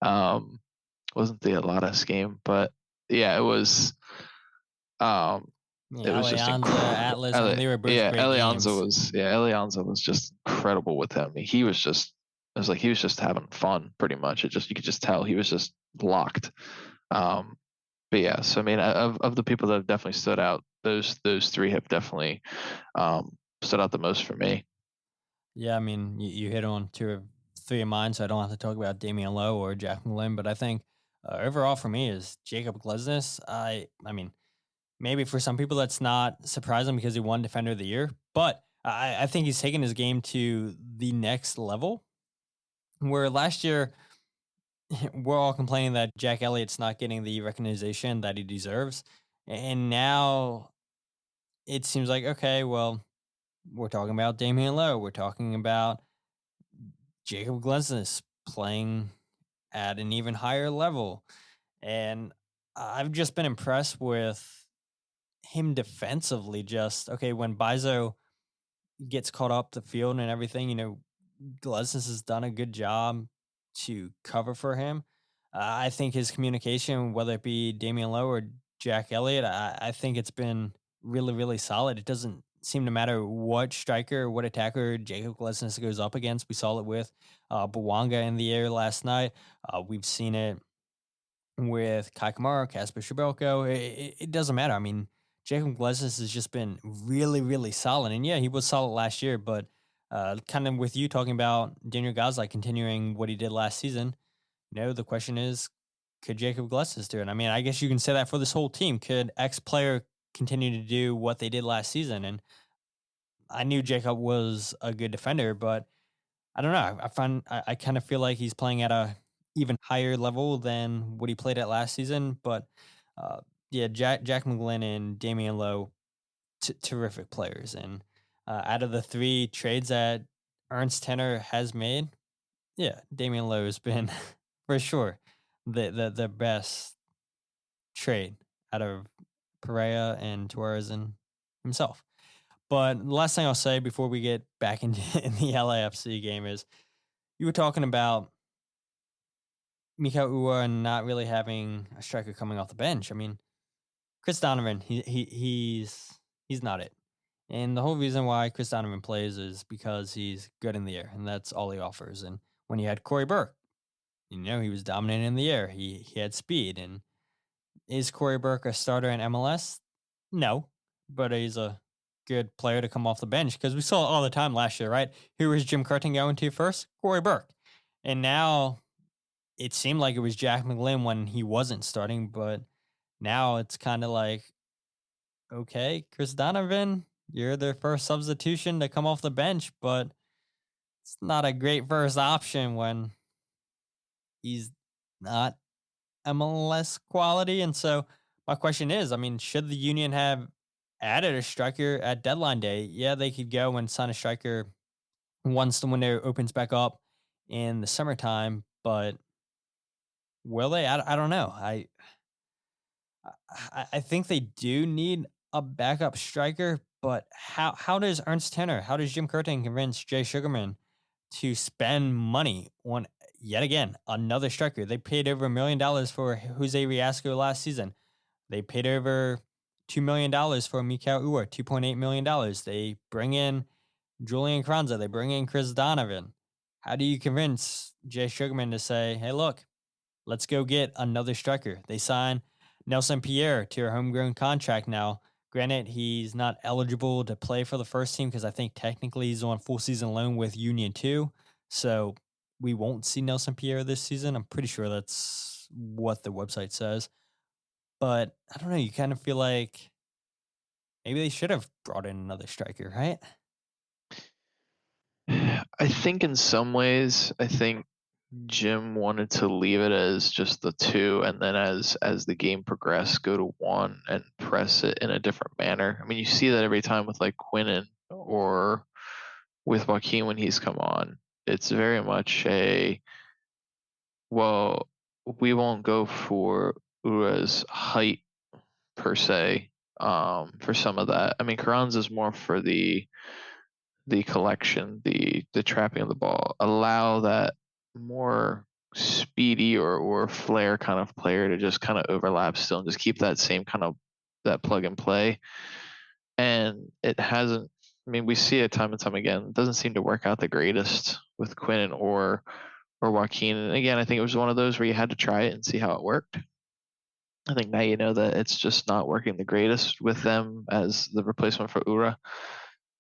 wasn't the Alatas game, but yeah, it was. It was just incredible. Atlas, they were both great games. Elianza was just incredible with him. He was just, it was like he was just having fun, pretty much. You could just tell he was just locked. But yeah, so I mean, of the people that have definitely stood out, those three have definitely stood out the most for me. Yeah, I mean, you hit on 3 of mine, so I don't have to talk about Damian Lowe or Jack McGlynn, but I think overall for me is Jacob Glesnes. I mean, maybe for some people that's not surprising because he won Defender of the Year, but I think he's taken his game to the next level, where last year we're all complaining that Jack Elliott's not getting the recognition that he deserves. And now it seems like, okay, well, we're talking about Damian Lowe. We're talking about Jacob Glesnes playing at an even higher level. And I've just been impressed with him defensively. Just, okay, when Bizo gets caught up the field and everything, Glesnes has done a good job to cover for him. I think his communication, whether it be Damian Lowe or Jack Elliott, I think it's been really, really solid. It doesn't seem to matter what striker, what attacker Jacob Glesnes goes up against. We saw it with Bouanga in the air last night. We've seen it with Kai Kamara, Kasper Shabelko. It doesn't matter. I mean, Jacob Glesnes has just been really, really solid. And yeah, he was solid last year, but kind of with you talking about Daniel Gazdag continuing what he did last season, the question is, could Jacob Glesnes do it? I mean, I guess you can say that for this whole team. Could X player continue to do what they did last season? And I knew Jacob was a good defender, but I don't know. I kind of feel like he's playing at a even higher level than what he played at last season. But yeah, Jack McGlynn and Damian Lowe, terrific players. And out of the 3 trades that Ernst Tenner has made, yeah, Damian Lowe has been for sure the best trade out of Perea and Torres and himself. But the last thing I'll say before we get back in the LAFC game is, you were talking about Mikal Ua not really having a striker coming off the bench. I mean, Chris Donovan, he's not it. And the whole reason why Chris Donovan plays is because he's good in the air, and that's all he offers. And when you had Corey Burke, he was dominant in the air. He had speed. And is Corey Burke a starter in MLS? No, but he's a good player to come off the bench because we saw it all the time last year, right? Who was Jim Curtin going to first? Corey Burke. And now it seemed like it was Jack McGlynn when he wasn't starting, but now it's kind of like, okay, Chris Donovan, you're their first substitution to come off the bench, but it's not a great first option when he's not MLS quality. And so my question is, I mean, should the Union have added a striker at deadline day? Yeah, they could go and sign a striker once the window opens back up in the summertime, but will they? I don't know. I think they do need a backup striker, but how does Ernst Tanner, how does Jim Curtin convince Jay Sugarman to spend money on yet again another striker? They paid over $1 million for Jose Riasco last season. They paid over $2 million for Mikal Ua, $2.8 million. They bring in Julian Kranza. They bring in Chris Donovan. How do you convince Jay Sugarman to say, hey, look, let's go get another striker? They sign Nelson Pierre to a homegrown contract now. Granted, he's not eligible to play for the first team because I think technically he's on full season loan with Union 2. So we won't see Nelson Pierre this season. I'm pretty sure that's what the website says. But I don't know. You kind of feel like maybe they should have brought in another striker, right? I think in some ways, Jim wanted to leave it as just the two, and then as the game progressed, go to one and press it in a different manner. I mean, you see that every time with like Quinnen or with Joaquin when he's come on. It's very much well, we won't go for Ura's height per se. For some of that, I mean, Carranza is more for the collection, the trapping of the ball. Allow that more speedy or flair kind of player to just kind of overlap still and just keep that same kind of that plug and play. And it hasn't. I mean, we see it time and time again. It doesn't seem to work out the greatest with Quinnen or Joaquin. And again, I think it was one of those where you had to try it and see how it worked. I think now you know that it's just not working the greatest with them as the replacement for Ura.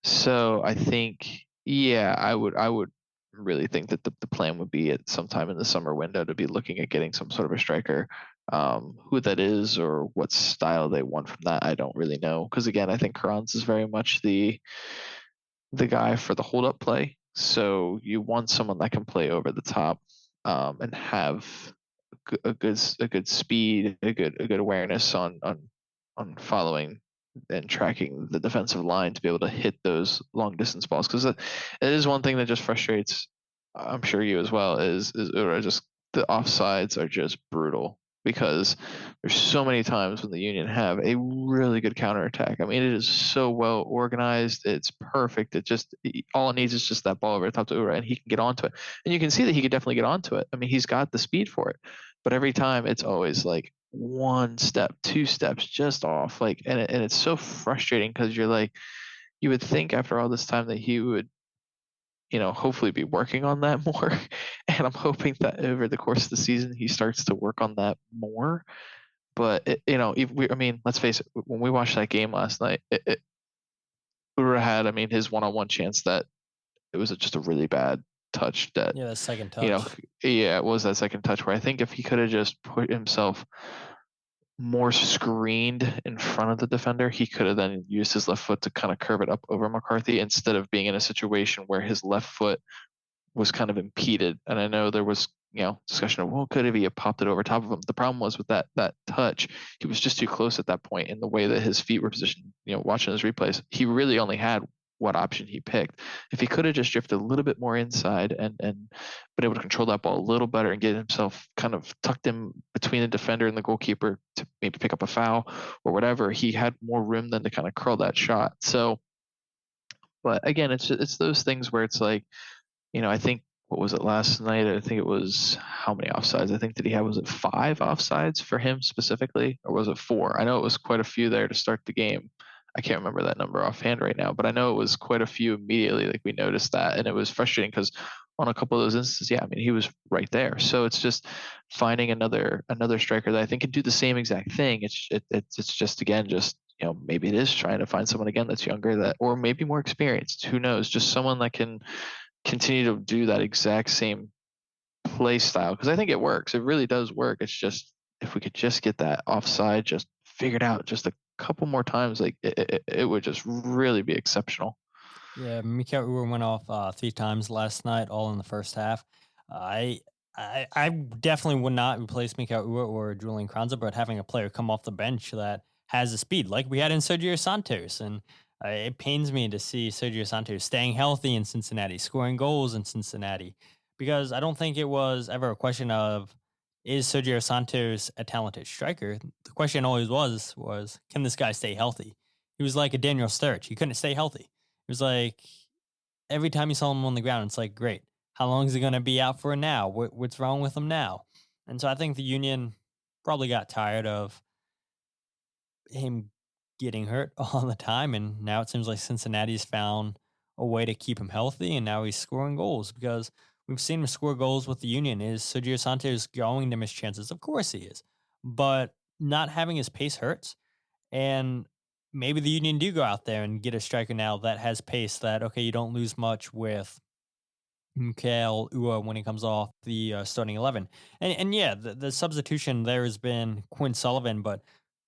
So I think, yeah, I would really think that the plan would be at sometime in the summer window to be looking at getting some sort of a striker. Who that is or what style they want from that, I don't really know. Because again, I think Carranza is very much the guy for the hold up play. So you want someone that can play over the top and have a good speed, a good awareness on following and tracking the defensive line to be able to hit those long distance balls. Because it is one thing that just frustrates, I'm sure you as well, is just the offsides are just brutal because there's so many times when the Union have a really good counterattack. I mean, it is so well organized. It's perfect. All it needs is just that ball over the top to Ura and he can get onto it. And you can see that he could definitely get onto it. I mean, he's got the speed for it. But every time it's always like one step, two steps just off. Like, and it's so frustrating because you're like, you would think after all this time that he would, hopefully be working on that more. And I'm hoping that over the course of the season, he starts to work on that more. But, let's face it, when we watched that game last night, Ura had, his one-on-one chance that it was just a really bad touch that, the second touch. It was that second touch where I think if he could have just put himself more screened in front of the defender, he could have then used his left foot to kind of curve it up over McCarthy instead of being in a situation where his left foot was kind of impeded. And I know there was, discussion of, well, could have he have popped it over top of him? The problem was with that touch, he was just too close at that point in the way that his feet were positioned, watching his replays. He really only had what option he picked. If he could have just drifted a little bit more inside and been able to control that ball a little better and get himself kind of tucked in between the defender and the goalkeeper to maybe pick up a foul or whatever, he had more room than to kind of curl that shot. So, but again, it's those things where it's like, I think what was it last night? I think it was, how many offsides? I think did he have, was it 5 offsides for him specifically, or was it 4? I know it was quite a few there to start the game. I can't remember that number offhand right now, but I know it was quite a few immediately. Like, we noticed that, and it was frustrating because on a couple of those instances, yeah, I mean, he was right there. So it's just finding another striker that I think can do the same exact thing. It's just, again, just, maybe it is trying to find someone again that's younger, that, or maybe more experienced. Who knows? Just someone that can continue to do that exact same play style, because I think it works. It really does work. It's just, if we could just get that offside just figured out just a couple more times, like it would just really be exceptional. Yeah, Mikael Uhre went off 3 times last night, all in the first half. I definitely would not replace Mikael Uhre or Julian Kranza, but having a player come off the bench that has the speed, like we had in Sergio Santos, and it pains me to see Sergio Santos staying healthy in Cincinnati, scoring goals in Cincinnati, because I don't think it was ever a question of, is Sergio Santos a talented striker? The question always was, can this guy stay healthy? He was like a Daniel Sturridge. He couldn't stay healthy. It was like every time you saw him on the ground, it's like, great. How long is he going to be out for now? What's wrong with him now? And so I think the Union probably got tired of him getting hurt all the time. And now it seems like Cincinnati's found a way to keep him healthy. And now he's scoring goals, because we've seen him score goals with the Union. Is Sergio Santos going to miss chances? Of course he is. But not having his pace hurts. And maybe the Union do go out there and get a striker now that has pace, that, okay, you don't lose much with Mikael Uhre when he comes off the starting 11. And yeah, the substitution there has been Quinn Sullivan, but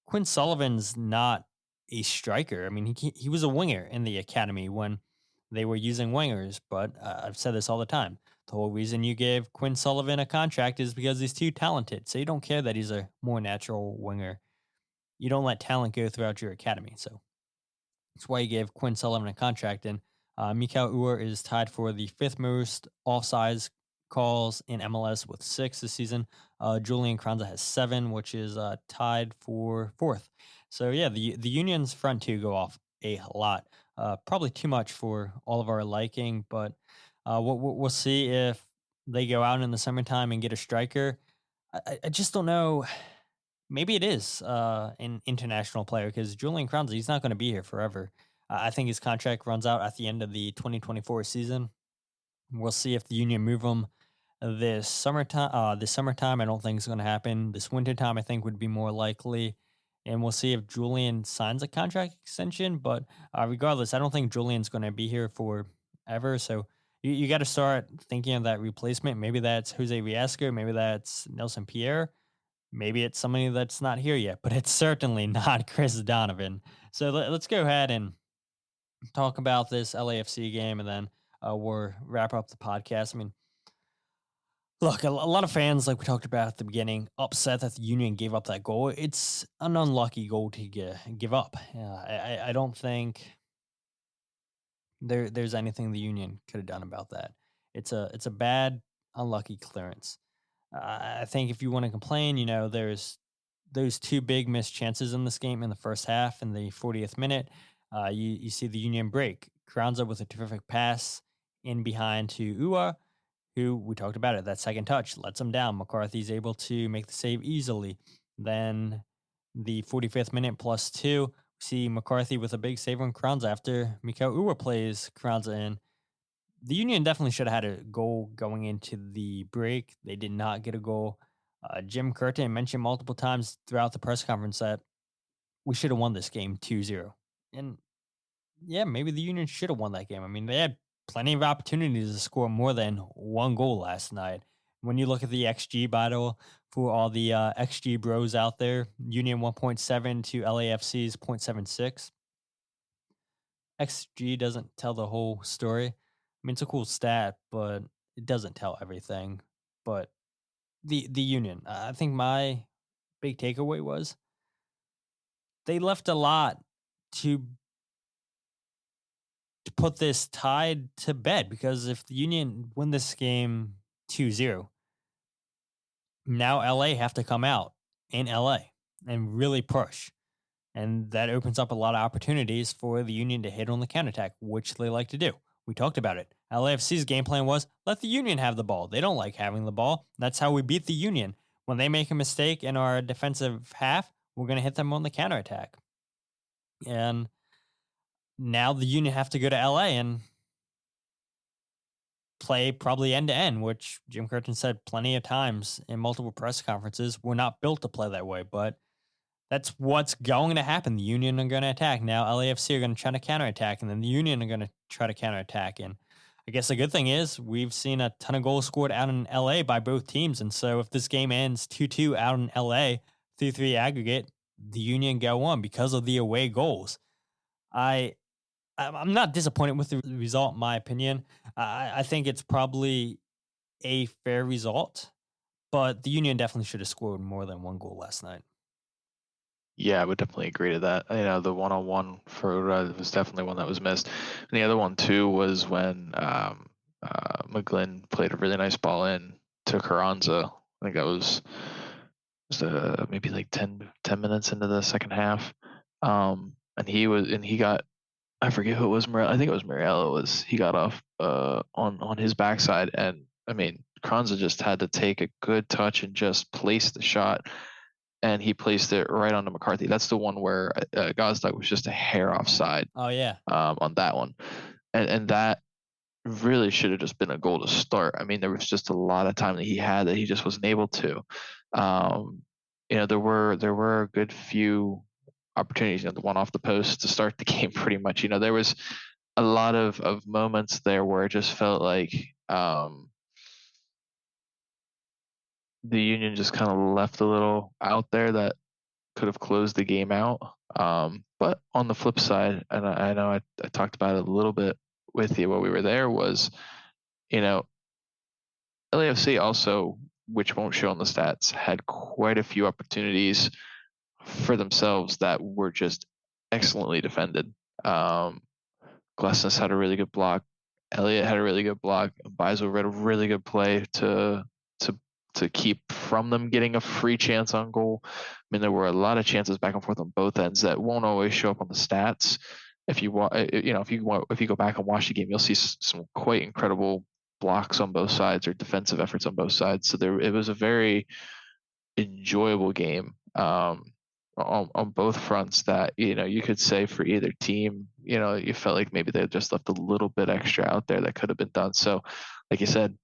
Quinn Sullivan's not a striker. I mean, he was a winger in the academy when they were using wingers, but I've said this all the time. The whole reason you gave Quinn Sullivan a contract is because he's too talented. So you don't care that he's a more natural winger. You don't let talent go throughout your academy. So that's why you gave Quinn Sullivan a contract. And Mikael Uhre is tied for the 5th most offsides calls in MLS with 6 this season. Julian Kranza has 7, which is tied for 4th. So yeah, the Union's front 2 go off a lot. Probably too much for all of our liking, but we'll see if they go out in the summertime and get a striker. I just don't know. Maybe it is an international player, because Julian Kranza, he's not going to be here forever. I think his contract runs out at the end of the 2024 season. We'll see if the Union move him this summertime. This summertime, I don't think it's going to happen. This wintertime, I think, would be more likely. And we'll see if Julian signs a contract extension. But regardless, I don't think Julian's going to be here forever. So you got to start thinking of that replacement. Maybe that's Jose Riasco. Maybe that's Nelson Pierre. Maybe it's somebody that's not here yet, but it's certainly not Chris Donovan. So let's go ahead and talk about this LAFC game, and then we'll wrap up the podcast. I mean, look, a lot of fans, like we talked about at the beginning, upset that the Union gave up that goal. It's an unlucky goal to give up. I don't think there's anything the Union could have done about that. It's a bad, unlucky clearance. I think if you want to complain, there's those 2 big missed chances in this game in the first half. In the 40th minute, you see the Union break. Kranza with a terrific pass in behind to Uhre, who, we talked about it, that second touch lets him down. McCarthy's able to make the save easily. Then the 45th minute +2, we see McCarthy with a big save on Kranza after Mikael Uhre plays Kranza in. The Union definitely should have had a goal going into the break. They did not get a goal. Jim Curtin mentioned multiple times throughout the press conference that we should have won this game 2-0. And yeah, maybe the Union should have won that game. I mean, they had plenty of opportunities to score more than 1 goal last night. When you look at the XG battle for all the XG bros out there, Union 1.7 to LAFC's 0.76. XG doesn't tell the whole story. I mean, it's a cool stat, but it doesn't tell everything. But the Union, I think my big takeaway was they left a lot to put this tied to bed, because if the Union win this game 2-0, now LA have to come out in LA and really push. And that opens up a lot of opportunities for the Union to hit on the counterattack, which they like to do. We talked about it LAFC's game plan was let the Union have the ball. They don't like having the ball. That's how we beat the Union. When they make a mistake in our defensive half, we're going to hit them on the counterattack. And now the Union have to go to LA and play probably end to end, which Jim Curtin said plenty of times in multiple press conferences. We're not built to play that way, but that's what's going to happen. The Union are going to attack. Now LAFC are going to try to counterattack, and then the Union are going to try to counterattack. And I guess the good thing is we've seen a ton of goals scored out in LA by both teams. And so if this game ends 2-2 out in LA, 3-3 aggregate, the Union go on because of the away goals. I'm not disappointed with the result, in my opinion. I think it's probably a fair result, but the Union definitely should have scored more than one goal last night. Yeah, I would definitely agree to that. The one-on-one for was definitely one that was missed. And the other one, too, was when McGlynn played a really nice ball in to Carranza. I think that was maybe like 10 minutes into the second half. And he got, I forget who it was. I think it was Mariello. He got off on his backside, and I mean Carranza just had to take a good touch and just place the shot, and he placed it right onto McCarthy. That's the one where Gazdag was just a hair offside. Oh yeah. On that one, and that really should have just been a goal to start. I mean, there was just a lot of time that he had that he just wasn't able to. There were a good few opportunities, the one off the post to start the game pretty much. There was a lot of moments there where it just felt like the Union just kind of left a little out there that could have closed the game out. But on the flip side, and I know I talked about it a little bit with you while we were there, was, LAFC also, which won't show on the stats, had quite a few opportunities for themselves that were just excellently defended. Glesnes had a really good block. Elliott had a really good block. Beisel had a really good play to keep from them getting a free chance on goal. I mean, there were a lot of chances back and forth on both ends that won't always show up on the stats. If you go back and watch the game, you'll see some quite incredible blocks on both sides or defensive efforts on both sides. So it was a very enjoyable game. On both fronts that, you could say for either team, you felt like maybe they just left a little bit extra out there that could have been done. So like you said,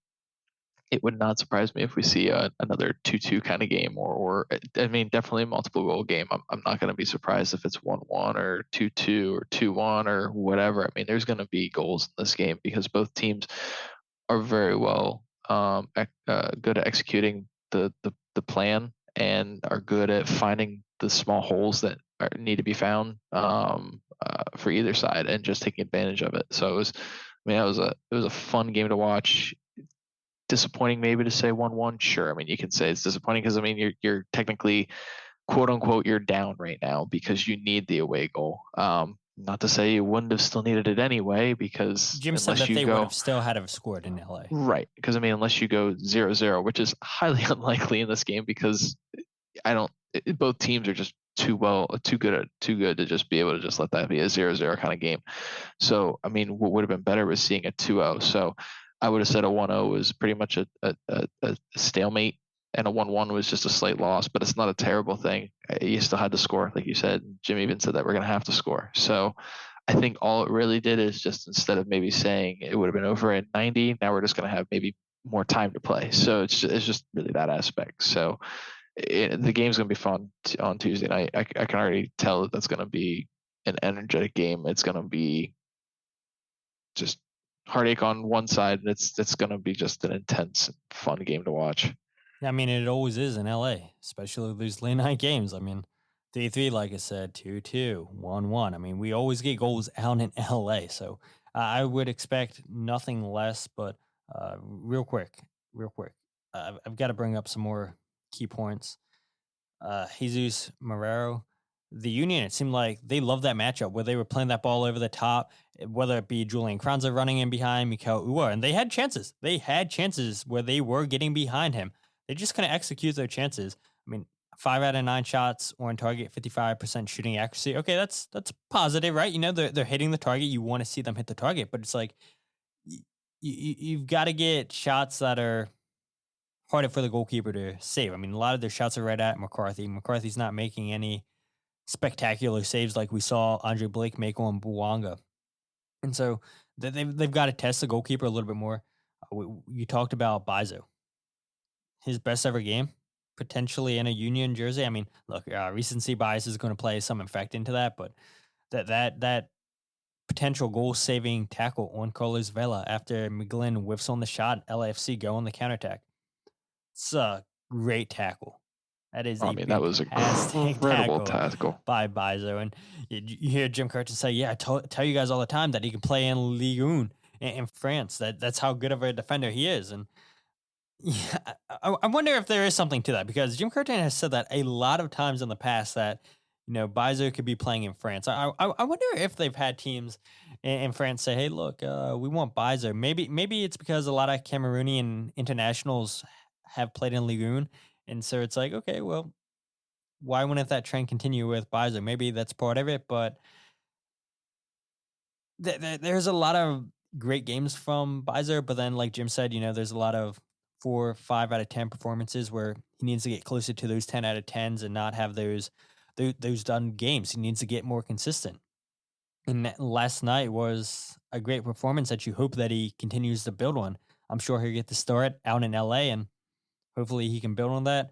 it would not surprise me if we see another 2-2 kind of game or I mean, definitely a multiple goal game. I'm not going to be surprised if it's 1-1 or 2-2 or 2-1 or whatever. I mean, there's going to be goals in this game because both teams are very well good at executing the plan and are good at finding the small holes that need to be found for either side and just taking advantage of it. So it was a fun game to watch. Disappointing maybe to say 1-1. Sure, I mean you can say it's disappointing because I mean you're technically, quote unquote, you're down right now because you need the away goal. Not to say you wouldn't have still needed it anyway, because Jim said that they would have still had to have scored in LA. Right, because I mean unless you go 0-0, which is highly unlikely in this game because both teams are just too good to just be able to just let that be a 0-0 kind of game. So I mean what would have been better was seeing a 2-0. So I would have said a 1-0 was pretty much a stalemate, and a 1-1 was just a slight loss, but it's not a terrible thing. You still had to score, like you said. Jim even said that we're going to have to score. So I think all it really did is just, instead of maybe saying it would have been over at 90, now we're just going to have maybe more time to play. So it's just really that aspect. So the game's going to be fun on Tuesday night. I can already tell that that's going to be an energetic game. It's going to be just heartache on one side. It's going to be just an intense, fun game to watch. I mean, it always is in LA, especially these late night games. I mean, 3-3, like I said, 2-2, 1-1. I mean, we always get goals out in LA. So I would expect nothing less. But real quick, I've got to bring up some more key points. Jesus Marrero, the Union, it seemed like they loved that matchup where they were playing that ball over the top, whether it be Julian Kranza running in behind Mikel Uhre, and they had chances. They had chances where they were getting behind him. They just couldn't execute their chances. I mean, 5 out of 9 shots on target, 55% shooting accuracy. Okay, that's positive, right? They're hitting the target. You want to see them hit the target, but it's like you've got to get shots that are harder for the goalkeeper to save. I mean, a lot of their shots are right at McCarthy. McCarthy's not making any spectacular saves like we saw Andre Blake make on Bouanga. And so they've got to test the goalkeeper a little bit more. You talked about Bizo, his best ever game, potentially in a Union jersey. I mean, look, recency bias is going to play some effect into that, but that potential goal saving tackle on Carlos Vela after McGlynn whiffs on the shot, LAFC go on the counterattack. It's a great tackle. That is I a mean, that was fantastic incredible tackle by Bizo. And you hear Jim Curtin say, yeah, I tell you guys all the time that he can play in Ligue 1 in France. That's how good of a defender he is. And yeah, I wonder if there is something to that, because Jim Curtin has said that a lot of times in the past that, Bizo could be playing in France. I wonder if they've had teams in France say, hey, look, we want Bizo. Maybe it's because a lot of Cameroonian internationals have played in Ligue 1. And so it's like, okay, well, why wouldn't that trend continue with Bizo? Maybe that's part of it, but there's a lot of great games from Bizo. But then, like Jim said, there's a lot of 4, 5 out of 10 performances where he needs to get closer to those 10 out of 10s and not have those done games. He needs to get more consistent. And last night was a great performance that you hope that he continues to build on. I'm sure he'll get the start out in LA, and hopefully he can build on that.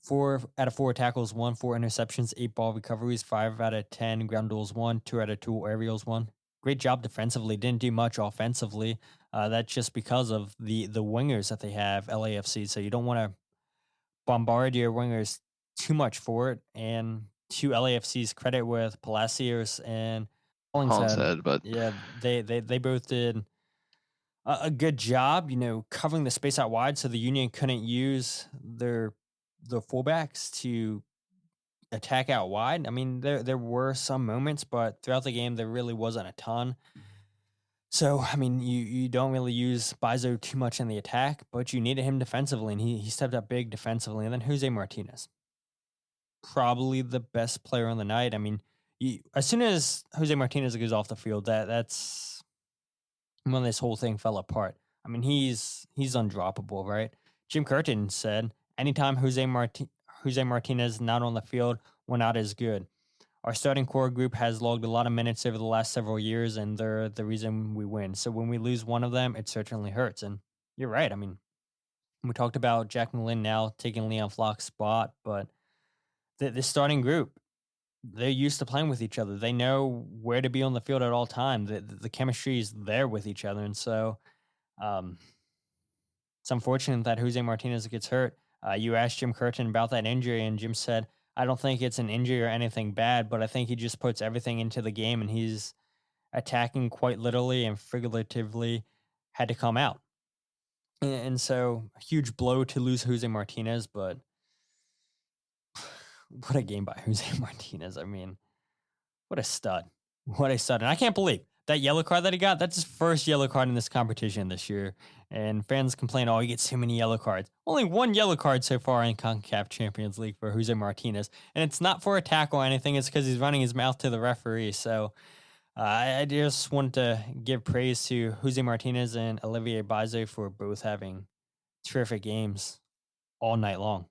4 out of 4 tackles, 1, 4 interceptions, 8 ball recoveries, 5 out of 10 ground duels, 1, 2 out of 2 aerials, 1. Great job defensively. Didn't do much offensively. That's just because of the wingers that they have, LAFC. So you don't want to bombard your wingers too much for it. And to LAFC's credit, with Palacios and Hollinshead, but yeah, they both did a good job, covering the space out wide, so the Union couldn't use the fullbacks to attack out wide. I mean, there were some moments, but throughout the game, there really wasn't a ton. So, I mean, you don't really use Bizo too much in the attack, but you needed him defensively, and he stepped up big defensively. And then Jose Martinez, probably the best player on the night. I mean, as soon as Jose Martinez goes off the field, that's when this whole thing fell apart. I mean, he's undroppable, right? Jim Curtin said, anytime Jose Martinez not on the field, we're not as good. Our starting core group has logged a lot of minutes over the last several years, and they're the reason we win. So when we lose one of them, it certainly hurts. And you're right. I mean, we talked about Jack McGlynn now taking Leon Flock's spot, but the starting group, they're used to playing with each other. They know where to be on the field at all time. The chemistry is there with each other. And so it's unfortunate that Jose Martinez gets hurt. You asked Jim Curtin about that injury, and Jim said, I don't think it's an injury or anything bad, but I think he just puts everything into the game, and he's attacking quite literally and figuratively had to come out. And so a huge blow to lose Jose Martinez, but what a game by Jose Martinez. I mean, what a stud. What a stud. And I can't believe that yellow card that he got. That's his first yellow card in this competition this year. And fans complain, oh, he gets too many yellow cards. Only 1 yellow card so far in CONCACAF Champions League for Jose Martinez. And it's not for a tackle or anything. It's because he's running his mouth to the referee. So I just want to give praise to Jose Martinez and Olivier Bizo for both having terrific games all night long.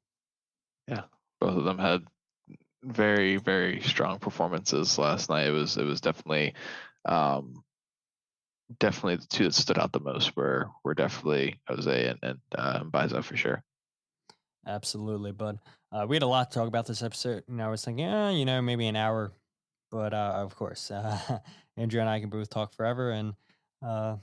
Yeah, both of them had very, very strong performances last night. It was definitely definitely the two that stood out the most were definitely Jose and Bizo for sure. Absolutely, but we had a lot to talk about this episode. I was thinking, maybe an hour, but of course, Andrew and I can both talk forever, and I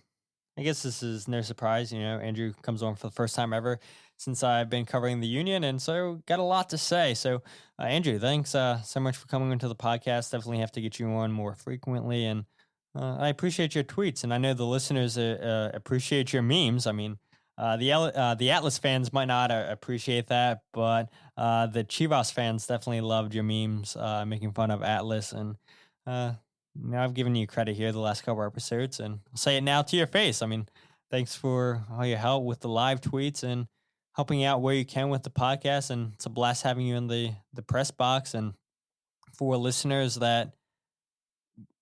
guess this is no surprise. Andrew comes on for the first time ever since I've been covering the Union, and so got a lot to say. So, Andrew, thanks so much for coming into the podcast. Definitely have to get you on more frequently, and I appreciate your tweets, and I know the listeners appreciate your memes. I mean, the Atlas fans might not appreciate that, but the Chivas fans definitely loved your memes, making fun of Atlas, and now I've given you credit here the last couple episodes, and I'll say it now to your face. I mean, thanks for all your help with the live tweets and helping out where you can with the podcast. And it's a blast having you in the press box. And for listeners that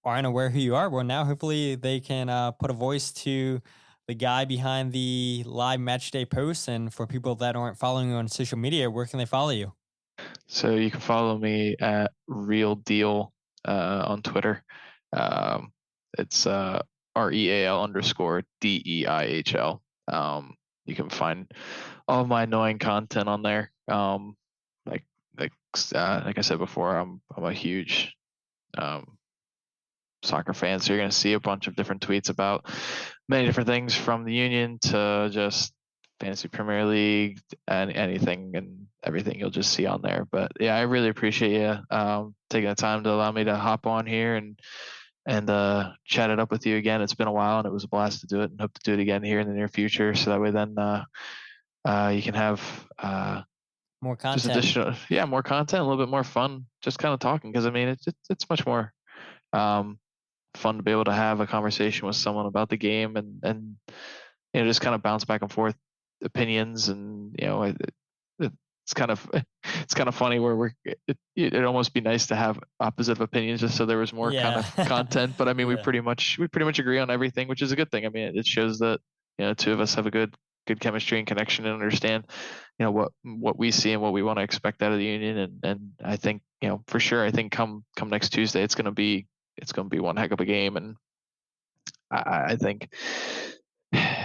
aren't aware who you are, well, now hopefully they can put a voice to the guy behind the live match day posts. And for people that aren't following you on social media, where can they follow you? So you can follow me at Real Deihl on Twitter. It's REAL_DEIHL. You can find all of my annoying content on there. Like I said before, I'm a huge soccer fan, so you're going to see a bunch of different tweets about many different things, from the Union to just Fantasy Premier League and anything and everything you'll just see on there. But yeah, I really appreciate you taking the time to allow me to hop on here and chat it up with you again. It's been a while, and it was a blast to do it, and hope to do it again here in the near future. So that way then you can have more content. Just additional, more content, a little bit more fun, just kind of talking. Because I mean, it's much more fun to be able to have a conversation with someone about the game and just kind of bounce back and forth opinions. And it's kind of funny where it'd almost be nice to have opposite opinions, just so there was more kind of content. But I mean, we pretty much agree on everything, which is a good thing. I mean, it shows that two of us have a good chemistry and connection and understand what we see and what we want to expect out of the Union. And I think for sure, I think come next Tuesday, it's gonna be one heck of a game. And I think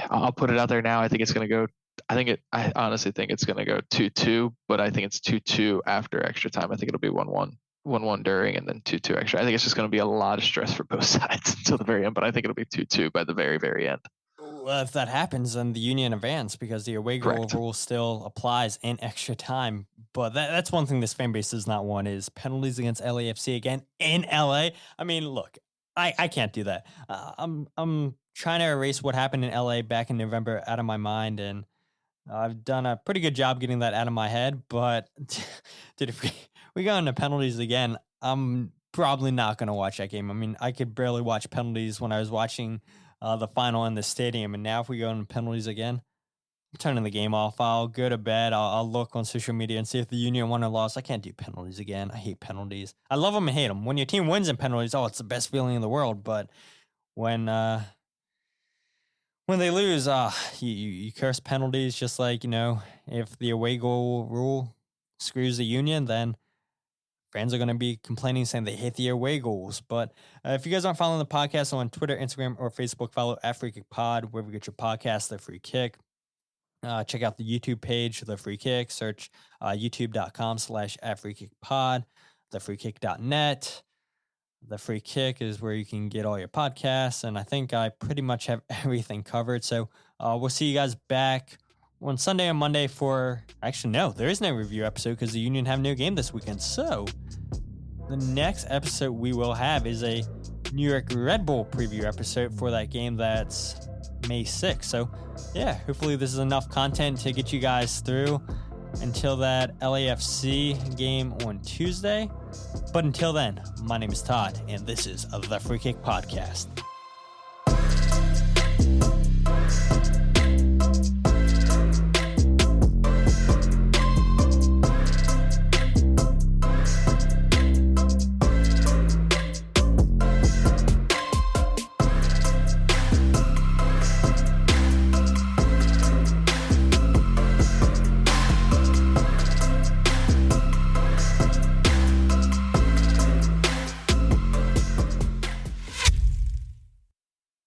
I'll put it out there now. I think it's gonna go. I honestly think it's gonna go 2-2, but I think it's 2-2 after extra time. I think it'll be 1-1 during, and then 2-2 extra. I think it's just gonna be a lot of stress for both sides until the very end. But I think it'll be 2-2 by the very, very end. Well, if that happens, then the Union advance, because the away goal rule still applies in extra time. But that's one thing this fan base does not want, is penalties against LAFC again in LA. I mean, look, I can't do that. I'm trying to erase what happened in LA back in November out of my mind, and I've done a pretty good job getting that out of my head. But dude, if we go into penalties again, I'm probably not going to watch that game. I mean, I could barely watch penalties when I was watching the final in the stadium. And now if we go into penalties again, I'm turning the game off. I'll go to bed. I'll look on social media and see if the Union won or lost. I can't do penalties again. I hate penalties. I love them and hate them. When your team wins in penalties, it's the best feeling in the world. But when they lose, you curse penalties. Just like, if the away goal rule screws the Union, then fans are going to be complaining, saying they hate the away goals. But if you guys aren't following the podcast on Twitter, Instagram, or Facebook, follow @FreeKickPod, wherever you get your podcast, The Free Kick. Check out the YouTube page, The Free Kick. Search youtube.com/@FreeKickPod, thefreekick.net. The Free Kick is where you can get all your podcasts, and I think I pretty much have everything covered. So we'll see you guys back on Sunday and Monday for... Actually, no, there is no review episode because the Union have no game this weekend. So the next episode we will have is a New York Red Bull preview episode for that game that's May 6th. So, yeah, hopefully this is enough content to get you guys through until that LAFC game on Tuesday. But until then, my name is Todd, and this is the Free Kick Podcast.